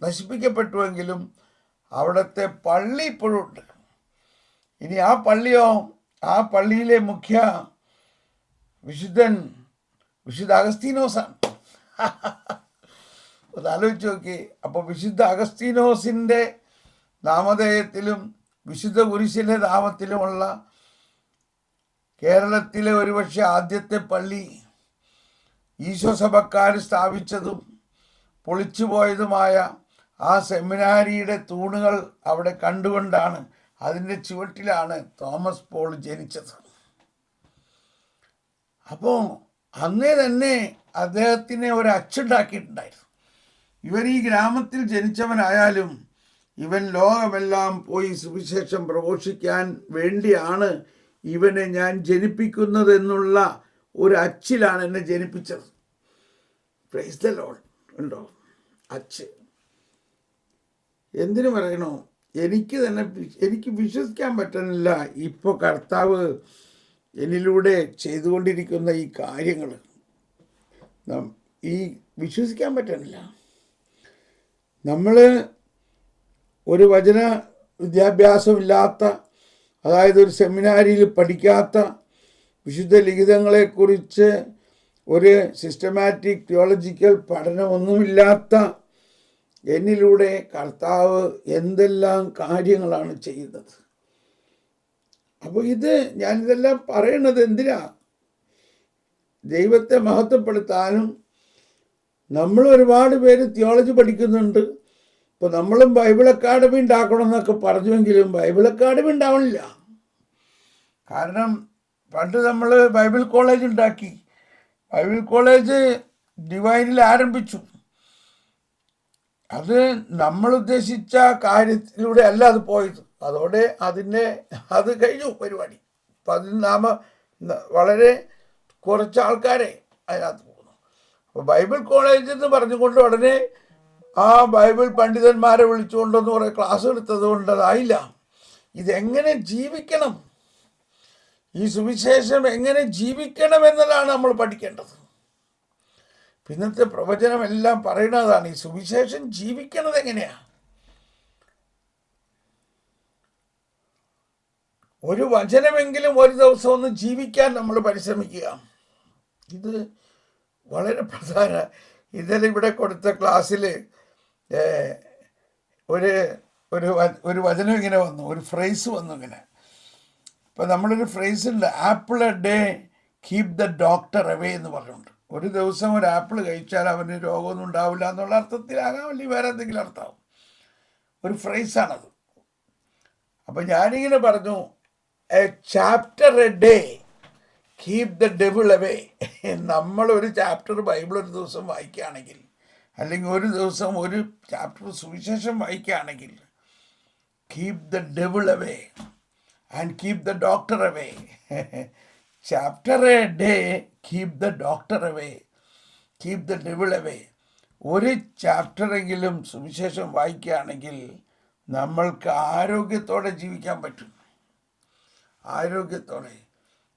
നശിപ്പിക്കപ്പെട്ടുവെങ്കിലും അവിടുത്തെ പള്ളി ഇപ്പോഴും ഉണ്ട്. ഇനി ആ പള്ളിയോ, ആ പള്ളിയിലെ മുഖ്യ വിശുദ്ധ അഗസ്തീനോസാണ്. അതാലോചിച്ച് നോക്കി. അപ്പോൾ വിശുദ്ധ അഗസ്തീനോസിൻ്റെ നാമധേയത്തിലും വിശുദ്ധ കുരിശിൻ്റെ നാമത്തിലുമുള്ള കേരളത്തിലെ ഒരുപക്ഷെ ആദ്യത്തെ പള്ളി ഈശോ സഭക്കാർ സ്ഥാപിച്ചതും പൊളിച്ചു പോയതുമായ ആ സെമിനാരിയുടെ തൂണുകൾ അവിടെ കണ്ടുകൊണ്ടാണ്, അതിൻ്റെ ചുവട്ടിലാണ് തോമസ് പോൾ ജനിച്ചത്. അപ്പോൾ അന്നേ തന്നെ അദ്ദേഹത്തിനെ ഒരു അച്ചുണ്ടാക്കിയിട്ടുണ്ടായിരുന്നു. ഇവൻ ഈ ഗ്രാമത്തിൽ ജനിച്ചവനായാലും ഇവൻ ലോകമെല്ലാം പോയി സുവിശേഷം പ്രഘോഷിക്കാൻ വേണ്ടിയാണ് ഇവനെ ഞാൻ ജനിപ്പിക്കുന്നതെന്നുള്ള ഒരു അച്ചിലാണ് എന്നെ ജനിപ്പിച്ചത്. Price the Lord. ഉണ്ടോ അച്ച്? എന്തിനു പറയണോ? എനിക്ക് വിശ്വസിക്കാൻ പറ്റുന്നില്ല ഇപ്പോൾ കർത്താവ് എന്നിലൂടെ ചെയ്തുകൊണ്ടിരിക്കുന്ന ഈ കാര്യങ്ങൾ. വിശ്വസിക്കാൻ പറ്റുന്നില്ല. നമ്മൾ ഒരു വചന വിദ്യാഭ്യാസമില്ലാത്ത, അതായത് ഒരു സെമിനാരിയിൽ പഠിക്കാത്ത വിശുദ്ധ ലിഖിതങ്ങളെക്കുറിച്ച് ഒരു സിസ്റ്റമാറ്റിക് തിയോളജിക്കൽ പഠനമൊന്നുമില്ലാത്ത എന്നിലൂടെ കർത്താവ് എന്തെല്ലാം കാര്യങ്ങളാണ് ചെയ്യുന്നത്. അപ്പോൾ ഞാനിതെല്ലാം പറയണത് എന്തിനാ? ദൈവത്തെ മഹത്വപ്പെടുത്താനും. നമ്മൾ ഒരുപാട് പേര് തിയോളജി പഠിക്കുന്നുണ്ട്. ഇപ്പോൾ നമ്മളും ബൈബിൾ അക്കാഡമി ഉണ്ടാക്കണമെന്നൊക്കെ പറഞ്ഞുവെങ്കിലും ബൈബിൾ അക്കാഡമി ഉണ്ടാവണില്ല. കാരണം പണ്ട് നമ്മൾ ബൈബിൾ കോളേജ് ഉണ്ടാക്കി. ബൈബിൾ കോളേജ് ഡിവൈനിൽ ആരംഭിച്ചു. അത് നമ്മൾ ഉദ്ദേശിച്ച കാര്യത്തിലൂടെ അല്ല അത് പോയത്. അതോടെ അത് കഴിഞ്ഞു പരിപാടി. അപ്പം അതിന് വളരെ കുറച്ച് ആൾക്കാരെ അതിനകത്ത് പോകുന്നു. അപ്പോൾ ബൈബിൾ കോളേജ് എന്ന് പറഞ്ഞുകൊണ്ട് ഉടനെ ആ ബൈബിൾ പണ്ഡിതന്മാരെ വിളിച്ചുകൊണ്ടെന്ന് കുറേ ക്ലാസ് എടുത്തത് കൊണ്ട് അതായില്ല. ഇതെങ്ങനെ ജീവിക്കണം, ഈ സുവിശേഷം എങ്ങനെ ജീവിക്കണം എന്നതാണ് നമ്മൾ പഠിക്കേണ്ടത്. ഇന്നത്തെ പ്രവചനം എല്ലാം പറയുന്നതാണ് ഈ സുവിശേഷം ജീവിക്കണത് എങ്ങനെയാ. ഒരു വചനമെങ്കിലും ഒരു ദിവസം ഒന്ന് ജീവിക്കാൻ നമ്മൾ പരിശ്രമിക്കുക. ഇത് വളരെ പ്രധാന. ഇന്നലെ ഇവിടെ കൊടുത്ത ക്ലാസ്സിൽ ഒരു വചനം ഇങ്ങനെ വന്നു, ഒരു ഫ്രേസ് വന്നു ഇങ്ങനെ. ഇപ്പം നമ്മളൊരു ഫ്രേസ് ഉണ്ട്, apple A day keep the doctor away എന്ന് പറഞ്ഞുകൊണ്ട്. ഒരു ദിവസം ഒരു ആപ്പിൾ കഴിച്ചാൽ അവന് രോഗമൊന്നും ഉണ്ടാവില്ല എന്നുള്ള അർത്ഥത്തിലാകാം, അല്ലെങ്കിൽ വേറെ എന്തെങ്കിലും അർത്ഥമാവും. ഒരു ഫ്രേസാണത്. അപ്പം ഞാനിങ്ങനെ പറഞ്ഞു, A chapter A day keep the devil away. നമ്മളൊരു ചാപ്റ്റർ ബൈബിൾ ഒരു ദിവസം വായിക്കുകയാണെങ്കിൽ, അല്ലെങ്കിൽ ഒരു ദിവസം ഒരു ചാപ്റ്റർ സുവിശേഷം വായിക്കുകയാണെങ്കിൽ, keep the devil away and keep the doctor away. Chapter A day keep the doctor away, keep the devil away. ഒരു ചാപ്റ്ററെങ്കിലും സുവിശേഷം വായിക്കുകയാണെങ്കിൽ നമ്മൾക്ക് ആരോഗ്യത്തോടെ ജീവിക്കാൻ പറ്റും. ആരോഗ്യത്തോടെ.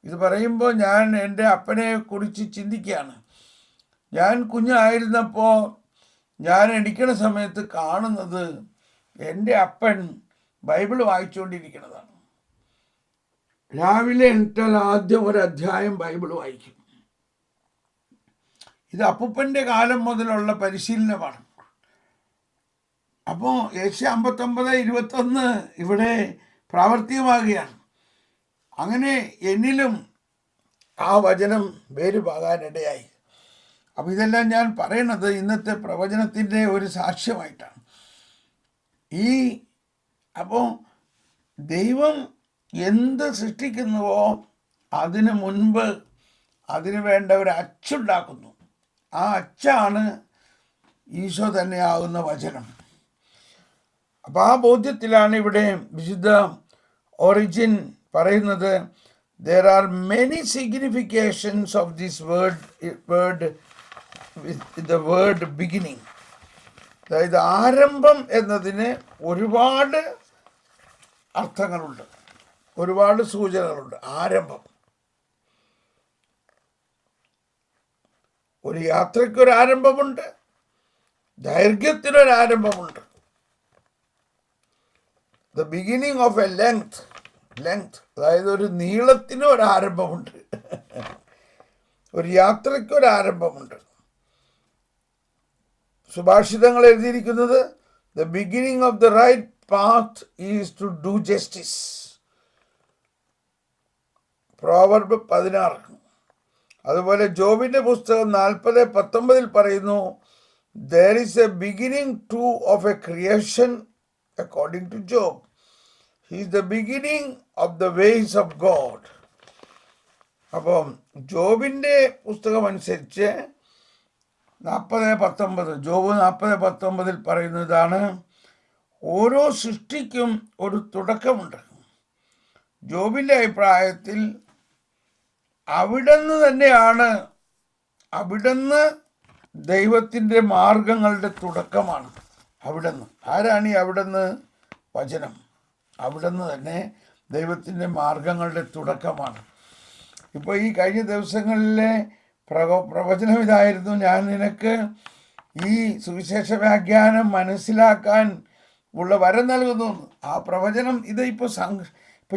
ഇത് പറയുമ്പോൾ ഞാൻ എൻ്റെ അപ്പനെ കുറിച്ച് ചിന്തിക്കുകയാണ്. ഞാൻ കുഞ്ഞായിരുന്നപ്പോൾ ഞാൻ എണീക്കണ സമയത്ത് കാണുന്നത് എൻ്റെ അപ്പൻ ബൈബിൾ വായിച്ചുകൊണ്ടിരിക്കുന്നതാണ്. രാവിലെ എണീറ്റാൽ ആദ്യം ഒരു അധ്യായം ബൈബിൾ വായിക്കും. ഇത് അപ്പൂപ്പൻ്റെ കാലം മുതലുള്ള പരിശീലനമാണ്. അപ്പോൾ ഏഷ്യ 59:21 ഇവിടെ പ്രാവർത്തികമാകുകയാണ്. അങ്ങനെ എന്നിലും ആ വചനം വേരുപാകാനിടയായി. അപ്പോൾ ഇതെല്ലാം ഞാൻ പറയണത് ഇന്നത്തെ പ്രവചനത്തിൻ്റെ ഒരു സാക്ഷ്യമായിട്ടാണ്. അപ്പോൾ ദൈവം എന്ത് സൃഷ്ടിക്കുന്നുവോ അതിന് മുൻപ് അതിന് വേണ്ട ഒരു അച്ചുണ്ടാക്കുന്നു. ആ അച്ചാണ് ഈശോ തന്നെയാകുന്ന വചനം. അപ്പോൾ ആ ബോധ്യത്തിലാണ് ഇവിടെ വിശുദ്ധ ഒറിജിൻ പറയുന്നത്, there are many significations of this word with the word beginning. അതായത് ആരംഭം എന്നതിന് ഒരുപാട് അർത്ഥങ്ങളുണ്ട്, ഒരുപാട് സൂചനകളുണ്ട്. ആരംഭം, ഒരു യാത്രയ്ക്കൊരു ആരംഭമുണ്ട്, ദൈർഘ്യത്തിനൊരു ആരംഭമുണ്ട്. The beginning of a length, അതായത് ഒരു നീളത്തിന് ഒരു ആരംഭമുണ്ട്, ഒരു യാത്രയ്ക്ക് ഒരു ആരംഭമുണ്ട്. സുഭാഷിതങ്ങൾ എഴുതിയിരിക്കുന്നത് the beginning of the right path is to do justice. Proverb 16. അതുപോലെ ജോബിന്റെ പുസ്തകം 40:19 പറയുന്നു, there is a beginning too of a creation according to Job. He is the beginning of the ways of God. അപ്പം ജോബിൻ്റെ പുസ്തകം അനുസരിച്ച് 40:19, job 40:19 പറയുന്നതാണ്, ഓരോ സൃഷ്ടിക്കും ഒരു തുടക്കമുണ്ട്. ജോബിൻ്റെ അഭിപ്രായത്തിൽ അവിടുന്ന് ദൈവത്തിൻ്റെ മാർഗങ്ങളുടെ തുടക്കമാണ്. ആരാണ് ഈ അവിടുന്ന്? വചനം. അവിടുന്ന് തന്നെ ദൈവത്തിൻ്റെ മാർഗങ്ങളുടെ തുടക്കമാണ്. ഇപ്പോൾ ഈ കഴിഞ്ഞ ദിവസങ്ങളിലെ പ്രവചനം ഇതായിരുന്നു, ഞാൻ നിനക്ക് ഈ സുവിശേഷ വ്യാഖ്യാനം മനസ്സിലാക്കാൻ ഉള്ള വരം നൽകുന്നു. ആ പ്രവചനം ഇത് ഇപ്പോൾ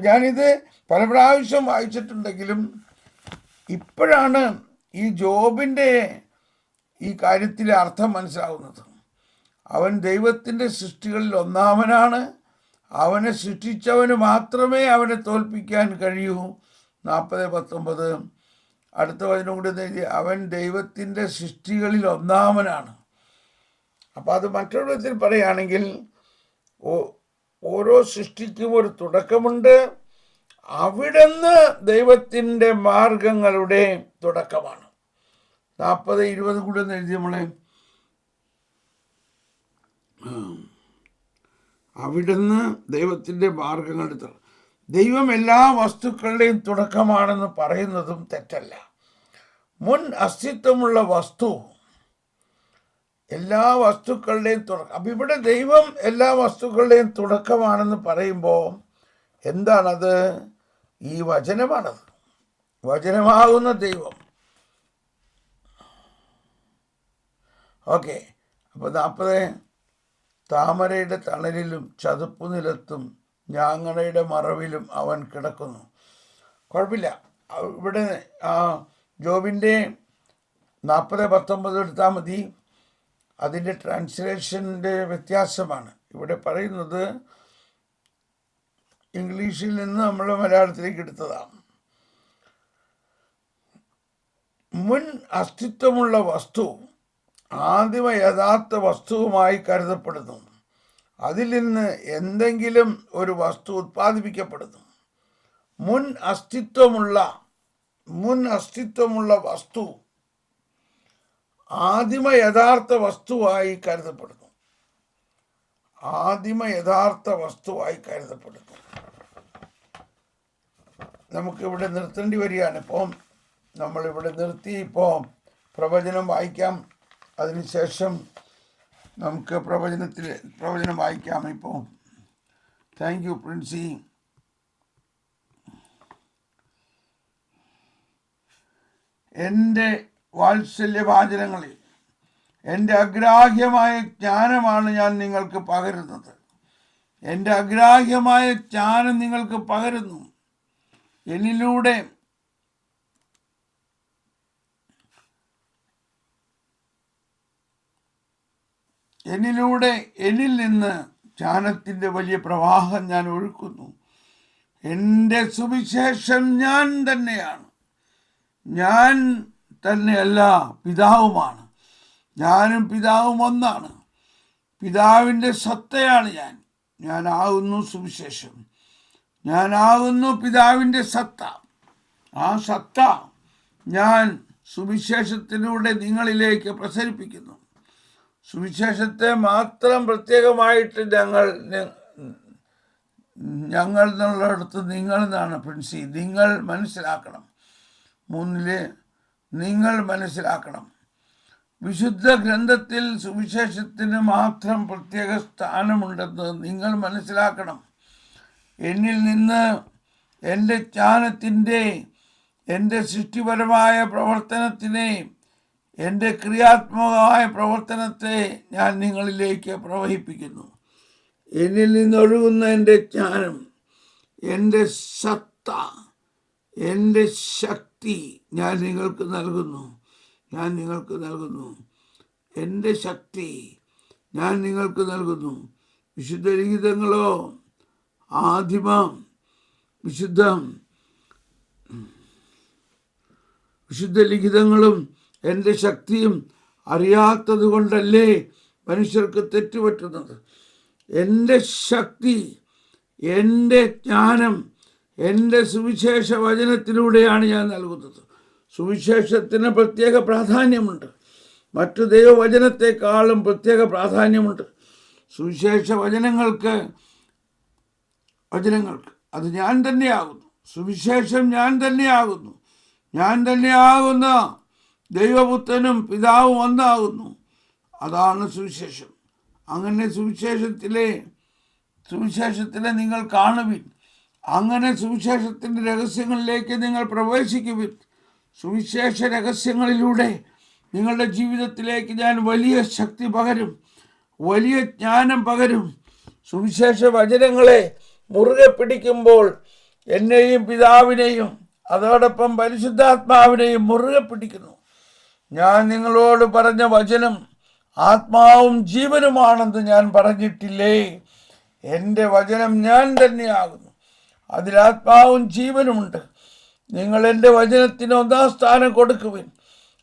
ഞാനിത് പല പ്രാവശ്യം വായിച്ചിട്ടുണ്ടെങ്കിലും ഇപ്പോഴാണ് ഈ ജോബിൻ്റെ ഈ കാര്യത്തിലെ അർത്ഥം മനസ്സിലാവുന്നത്. അവൻ ദൈവത്തിൻ്റെ സൃഷ്ടികളിൽ ഒന്നാമനാണ്. അവനെ സൃഷ്ടിച്ചവന് മാത്രമേ അവനെ തോൽപ്പിക്കാൻ കഴിയൂ. 40:19 അടുത്ത വചനം കൂടി എഴുതി, അവൻ ദൈവത്തിൻ്റെ സൃഷ്ടികളിൽ ഒന്നാമനാണ്. അപ്പം അത് മറ്റൊരു വിധത്തിൽ പറയുകയാണെങ്കിൽ ഓരോ സൃഷ്ടിക്കും ഒരു തുടക്കമുണ്ട്. അവിടുന്ന് ദൈവത്തിൻ്റെ മാർഗങ്ങളുടെ തുടക്കമാണ്. 40:20 കൂടി ഒന്ന് എഴുതി നമ്മളെ. അവിടുന്ന് ദൈവത്തിൻ്റെ മാർഗങ്ങളുടെ ദൈവം എല്ലാ വസ്തുക്കളുടെയും തുടക്കമാണെന്ന് പറയുന്നതും തെറ്റല്ല. മുൻ അസ്തിത്വമുള്ള വസ്തു എല്ലാ വസ്തുക്കളുടെയും തുടക്കം. അപ്പം ഇവിടെ ദൈവം എല്ലാ വസ്തുക്കളുടെയും തുടക്കമാണെന്ന് പറയുമ്പോൾ എന്താണത്? ഈ വചനമാണത്. വചനമാകുന്ന ദൈവം. ഓക്കെ. അപ്പോൾ 40 താമരയുടെ തണലിലും ചതുപ്പു നിലത്തും ഞാങ്ങണയുടെ മറവിലും അവൻ കിടക്കുന്നു. കുഴപ്പമില്ല. ഇവിടെ ജോബിൻ്റെ 40:19 എടുത്താൽ മതി. അതിൻ്റെ ട്രാൻസ്ലേഷൻ്റെ വ്യത്യാസമാണ് ഇവിടെ പറയുന്നത്. ഇംഗ്ലീഷിൽ നിന്ന് നമ്മൾ മലയാളത്തിലേക്ക് എടുത്തതാണ്. മുൻ അസ്തിത്വമുള്ള വസ്തു ആദിമ യഥാർത്ഥ വസ്തുവുമായി കരുതപ്പെടുന്നു. അതിൽ നിന്ന് എന്തെങ്കിലും ഒരു വസ്തു ഉത്പാദിപ്പിക്കപ്പെടുന്നു. മുൻ അസ്തിത്വമുള്ള വസ്തു ആദിമ യഥാർത്ഥ വസ്തുവായി കരുതപ്പെടുന്നു. നമുക്കിവിടെ നിർത്തേണ്ടി വരികയാണ്. ഇപ്പം നമ്മളിവിടെ നിർത്തി. ഇപ്പോൾ പ്രവചനം വായിക്കാം. അതിനുശേഷം നമുക്ക് പ്രവചനം വായിക്കാം. ഇപ്പോൾ താങ്ക് യു പ്രിൻസി. എൻ്റെ വാത്സല്യവാചനങ്ങളിൽ എൻ്റെ അഗ്രാഹ്യമായ ജ്ഞാനമാണ് ഞാൻ നിങ്ങൾക്ക് പകരുന്നത്. എൻ്റെ അഗ്രാഹ്യമായ ജ്ഞാനം നിങ്ങൾക്ക് പകരുന്നു. എന്നിലൂടെ എന്നിൽ നിന്ന് ജ്ഞാനത്തിൻ്റെ വലിയ പ്രവാഹം ഞാൻ ഒഴുക്കുന്നു. എൻ്റെ സുവിശേഷം ഞാൻ തന്നെയാണ്. ഞാൻ തന്നെയല്ല, പിതാവുമാണ്. ഞാനും പിതാവും ഒന്നാണ്. പിതാവിൻ്റെ സത്തയാണ് ഞാൻ. ഞാനാകുന്നു സുവിശേഷം. ഞാനാകുന്നു പിതാവിൻ്റെ സത്ത. ആ സത്ത ഞാൻ സുവിശേഷത്തിലൂടെ നിങ്ങളിലേക്ക് പ്രസരിപ്പിക്കുന്നു. സുവിശേഷത്തെ മാത്രം പ്രത്യേകമായിട്ട് ഞങ്ങൾ എന്നുള്ളിടത്ത് നിങ്ങൾ എന്നാണ് പ്രിൻസി. നിങ്ങൾ മനസ്സിലാക്കണം. 3 നിങ്ങൾ മനസ്സിലാക്കണം. വിശുദ്ധ ഗ്രന്ഥത്തിൽ സുവിശേഷത്തിന് മാത്രം പ്രത്യേക സ്ഥാനമുണ്ടെന്ന് നിങ്ങൾ മനസ്സിലാക്കണം. എന്നിൽ നിന്ന് എൻ്റെ ജ്ഞാനത്തിൻ്റെ, എൻ്റെ സൃഷ്ടിപരമായ പ്രവർത്തനത്തിനെ, എൻ്റെ ക്രിയാത്മകമായ പ്രവർത്തനത്തെ ഞാൻ നിങ്ങളിലേക്ക് പ്രവഹിപ്പിക്കുന്നു. എന്നിൽ നിന്നൊഴുകുന്ന എൻ്റെ ജ്ഞാനം, എൻ്റെ സത്ത, എൻ്റെ ശക്തി ഞാൻ നിങ്ങൾക്ക് നൽകുന്നു. എൻ്റെ ശക്തി ഞാൻ നിങ്ങൾക്ക് നൽകുന്നു. വിശുദ്ധ ലിഖിതങ്ങളോ വിശുദ്ധ ലിഖിതങ്ങളും എൻ്റെ ശക്തിയും അറിയാത്തത് കൊണ്ടല്ലേ മനുഷ്യർക്ക് തെറ്റുപറ്റുന്നത്. എൻ്റെ ശക്തി, എൻ്റെ ജ്ഞാനം എൻ്റെ സുവിശേഷ വചനത്തിലൂടെയാണ് ഞാൻ നൽകുന്നത്. സുവിശേഷത്തിന് പ്രത്യേക പ്രാധാന്യമുണ്ട്. മറ്റു ദൈവവചനത്തെക്കാളും പ്രത്യേക പ്രാധാന്യമുണ്ട് സുവിശേഷ വചനങ്ങൾക്ക്. അത് ഞാൻ തന്നെയാകുന്നു. സുവിശേഷം ഞാൻ തന്നെയാകുന്നു. ഞാൻ തന്നെയാകുന്ന ദൈവപുത്രനും പിതാവും ഒന്നാകുന്നു. അതാണ് സുവിശേഷം. അങ്ങനെ സുവിശേഷത്തിലെ നിങ്ങൾ കാണുവിൻ. അങ്ങനെ സുവിശേഷത്തിൻ്റെ രഹസ്യങ്ങളിലേക്ക് നിങ്ങൾ പ്രവേശിക്കുവിൻ. സുവിശേഷ രഹസ്യങ്ങളിലൂടെ നിങ്ങളുടെ ജീവിതത്തിലേക്ക് ഞാൻ വലിയ ശക്തി പകരും, വലിയ ജ്ഞാനം പകരും. സുവിശേഷ വചനങ്ങളെ മുറുകെ പിടിക്കുമ്പോൾ എന്നെയും പിതാവിനെയും അതോടൊപ്പം പരിശുദ്ധാത്മാവിനെയും മുറുകെ പിടിക്കുന്നു. ഞാൻ നിങ്ങളോട് പറഞ്ഞ വചനം ആത്മാവും ജീവനുമാണെന്ന് ഞാൻ പറഞ്ഞിട്ടില്ലേ? എൻ്റെ വചനം ഞാൻ തന്നെയാകുന്നു, അതിലാത്മാവും ജീവനുമുണ്ട്. നിങ്ങൾ എൻ്റെ വചനത്തിന് 1-ാം സ്ഥാനം കൊടുക്കുവിൻ.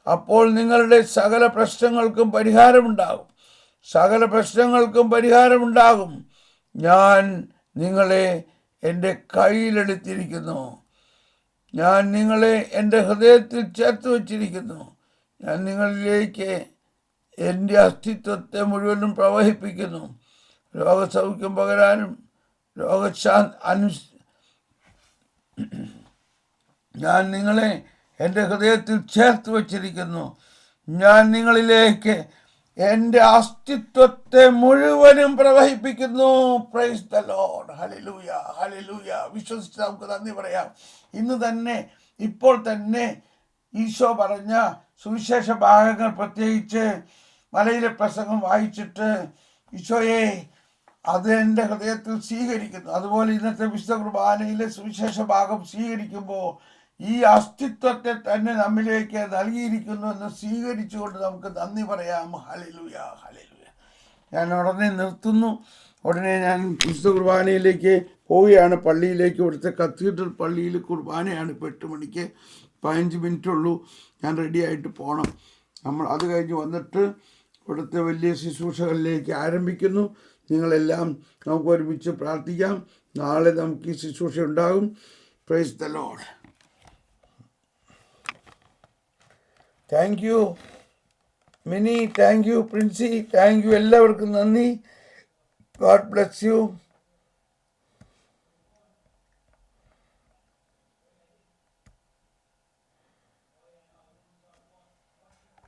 അപ്പോൾ നിങ്ങളുടെ സകല പ്രശ്നങ്ങൾക്കും പരിഹാരമുണ്ടാകും. സകല പ്രശ്നങ്ങൾക്കും പരിഹാരമുണ്ടാകും. ഞാൻ നിങ്ങളെ എൻ്റെ കയ്യിലെടുത്തിരിക്കുന്നു. ഞാൻ നിങ്ങളെ എൻ്റെ ഹൃദയത്തിൽ ചേർത്ത് വച്ചിരിക്കുന്നു. ഞാൻ നിങ്ങളിലേക്ക് എൻ്റെ അസ്തിത്വത്തെ മുഴുവനും പ്രവഹിപ്പിക്കുന്നു. രോഗസൗഖ്യം പകരാനും ഞാൻ നിങ്ങളെ എൻ്റെ ഹൃദയത്തിൽ ചേർത്ത് വച്ചിരിക്കുന്നു. ഞാൻ നിങ്ങളിലേക്ക് എൻ്റെ അസ്തിത്വത്തെ മുഴുവനും പ്രവഹിപ്പിക്കുന്നു. Praise the Lord. ഹല്ലേലൂയ, ഹല്ലേലൂയ. വിശ്വസിച്ച് നമുക്ക് നന്ദി പറയാം. ഇന്ന് തന്നെ, ഇപ്പോൾ തന്നെ ഈശോ പറഞ്ഞ സുവിശേഷ ഭാഗങ്ങൾ, പ്രത്യേകിച്ച് മലയിലെ പ്രസംഗം വായിച്ചിട്ട് ഈശോയെ അത് എൻ്റെ ഹൃദയത്തിൽ സ്വീകരിക്കുന്നു. അതുപോലെ ഇന്നത്തെ വിശുദ്ധ കുർബാനയിലെ സുവിശേഷ ഭാഗം സ്വീകരിക്കുമ്പോൾ ഈ അസ്തിത്വത്തെ തന്നെ നമ്മിലേക്ക് നൽകിയിരിക്കുന്നു എന്ന് സ്വീകരിച്ചുകൊണ്ട് നമുക്ക് നന്ദി പറയാം. Hallelujah, hallelujah. ഞാൻ ഉടനെ നിർത്തുന്നു. ഉടനെ ഞാൻ വിശുദ്ധ കുർബാനയിലേക്ക് പോവുകയാണ്, പള്ളിയിലേക്ക്. ഇവിടുത്തെ കത്തീഡ്രൽ പള്ളിയിൽ കുർബാനയാണ്. ഇപ്പോൾ 8 മണിക്ക് 15 മിനിറ്റുള്ളൂ. ഞാൻ റെഡിയായിട്ട് പോകണം. നമ്മൾ അത് കഴിഞ്ഞ് വന്നിട്ട് ഇവിടുത്തെ വലിയ ശുശ്രൂഷകളിലേക്ക് ആരംഭിക്കുന്നു. നിങ്ങളെല്ലാം നമുക്ക് ഒരുമിച്ച് പ്രാർത്ഥിക്കാം. നാളെ നമുക്ക് ഈ ശുശ്രൂഷ ഉണ്ടാകും. Price the Lord. Thank you mini, thank you Princy, thank you. എല്ലാവർക്കും നന്ദി. God bless you.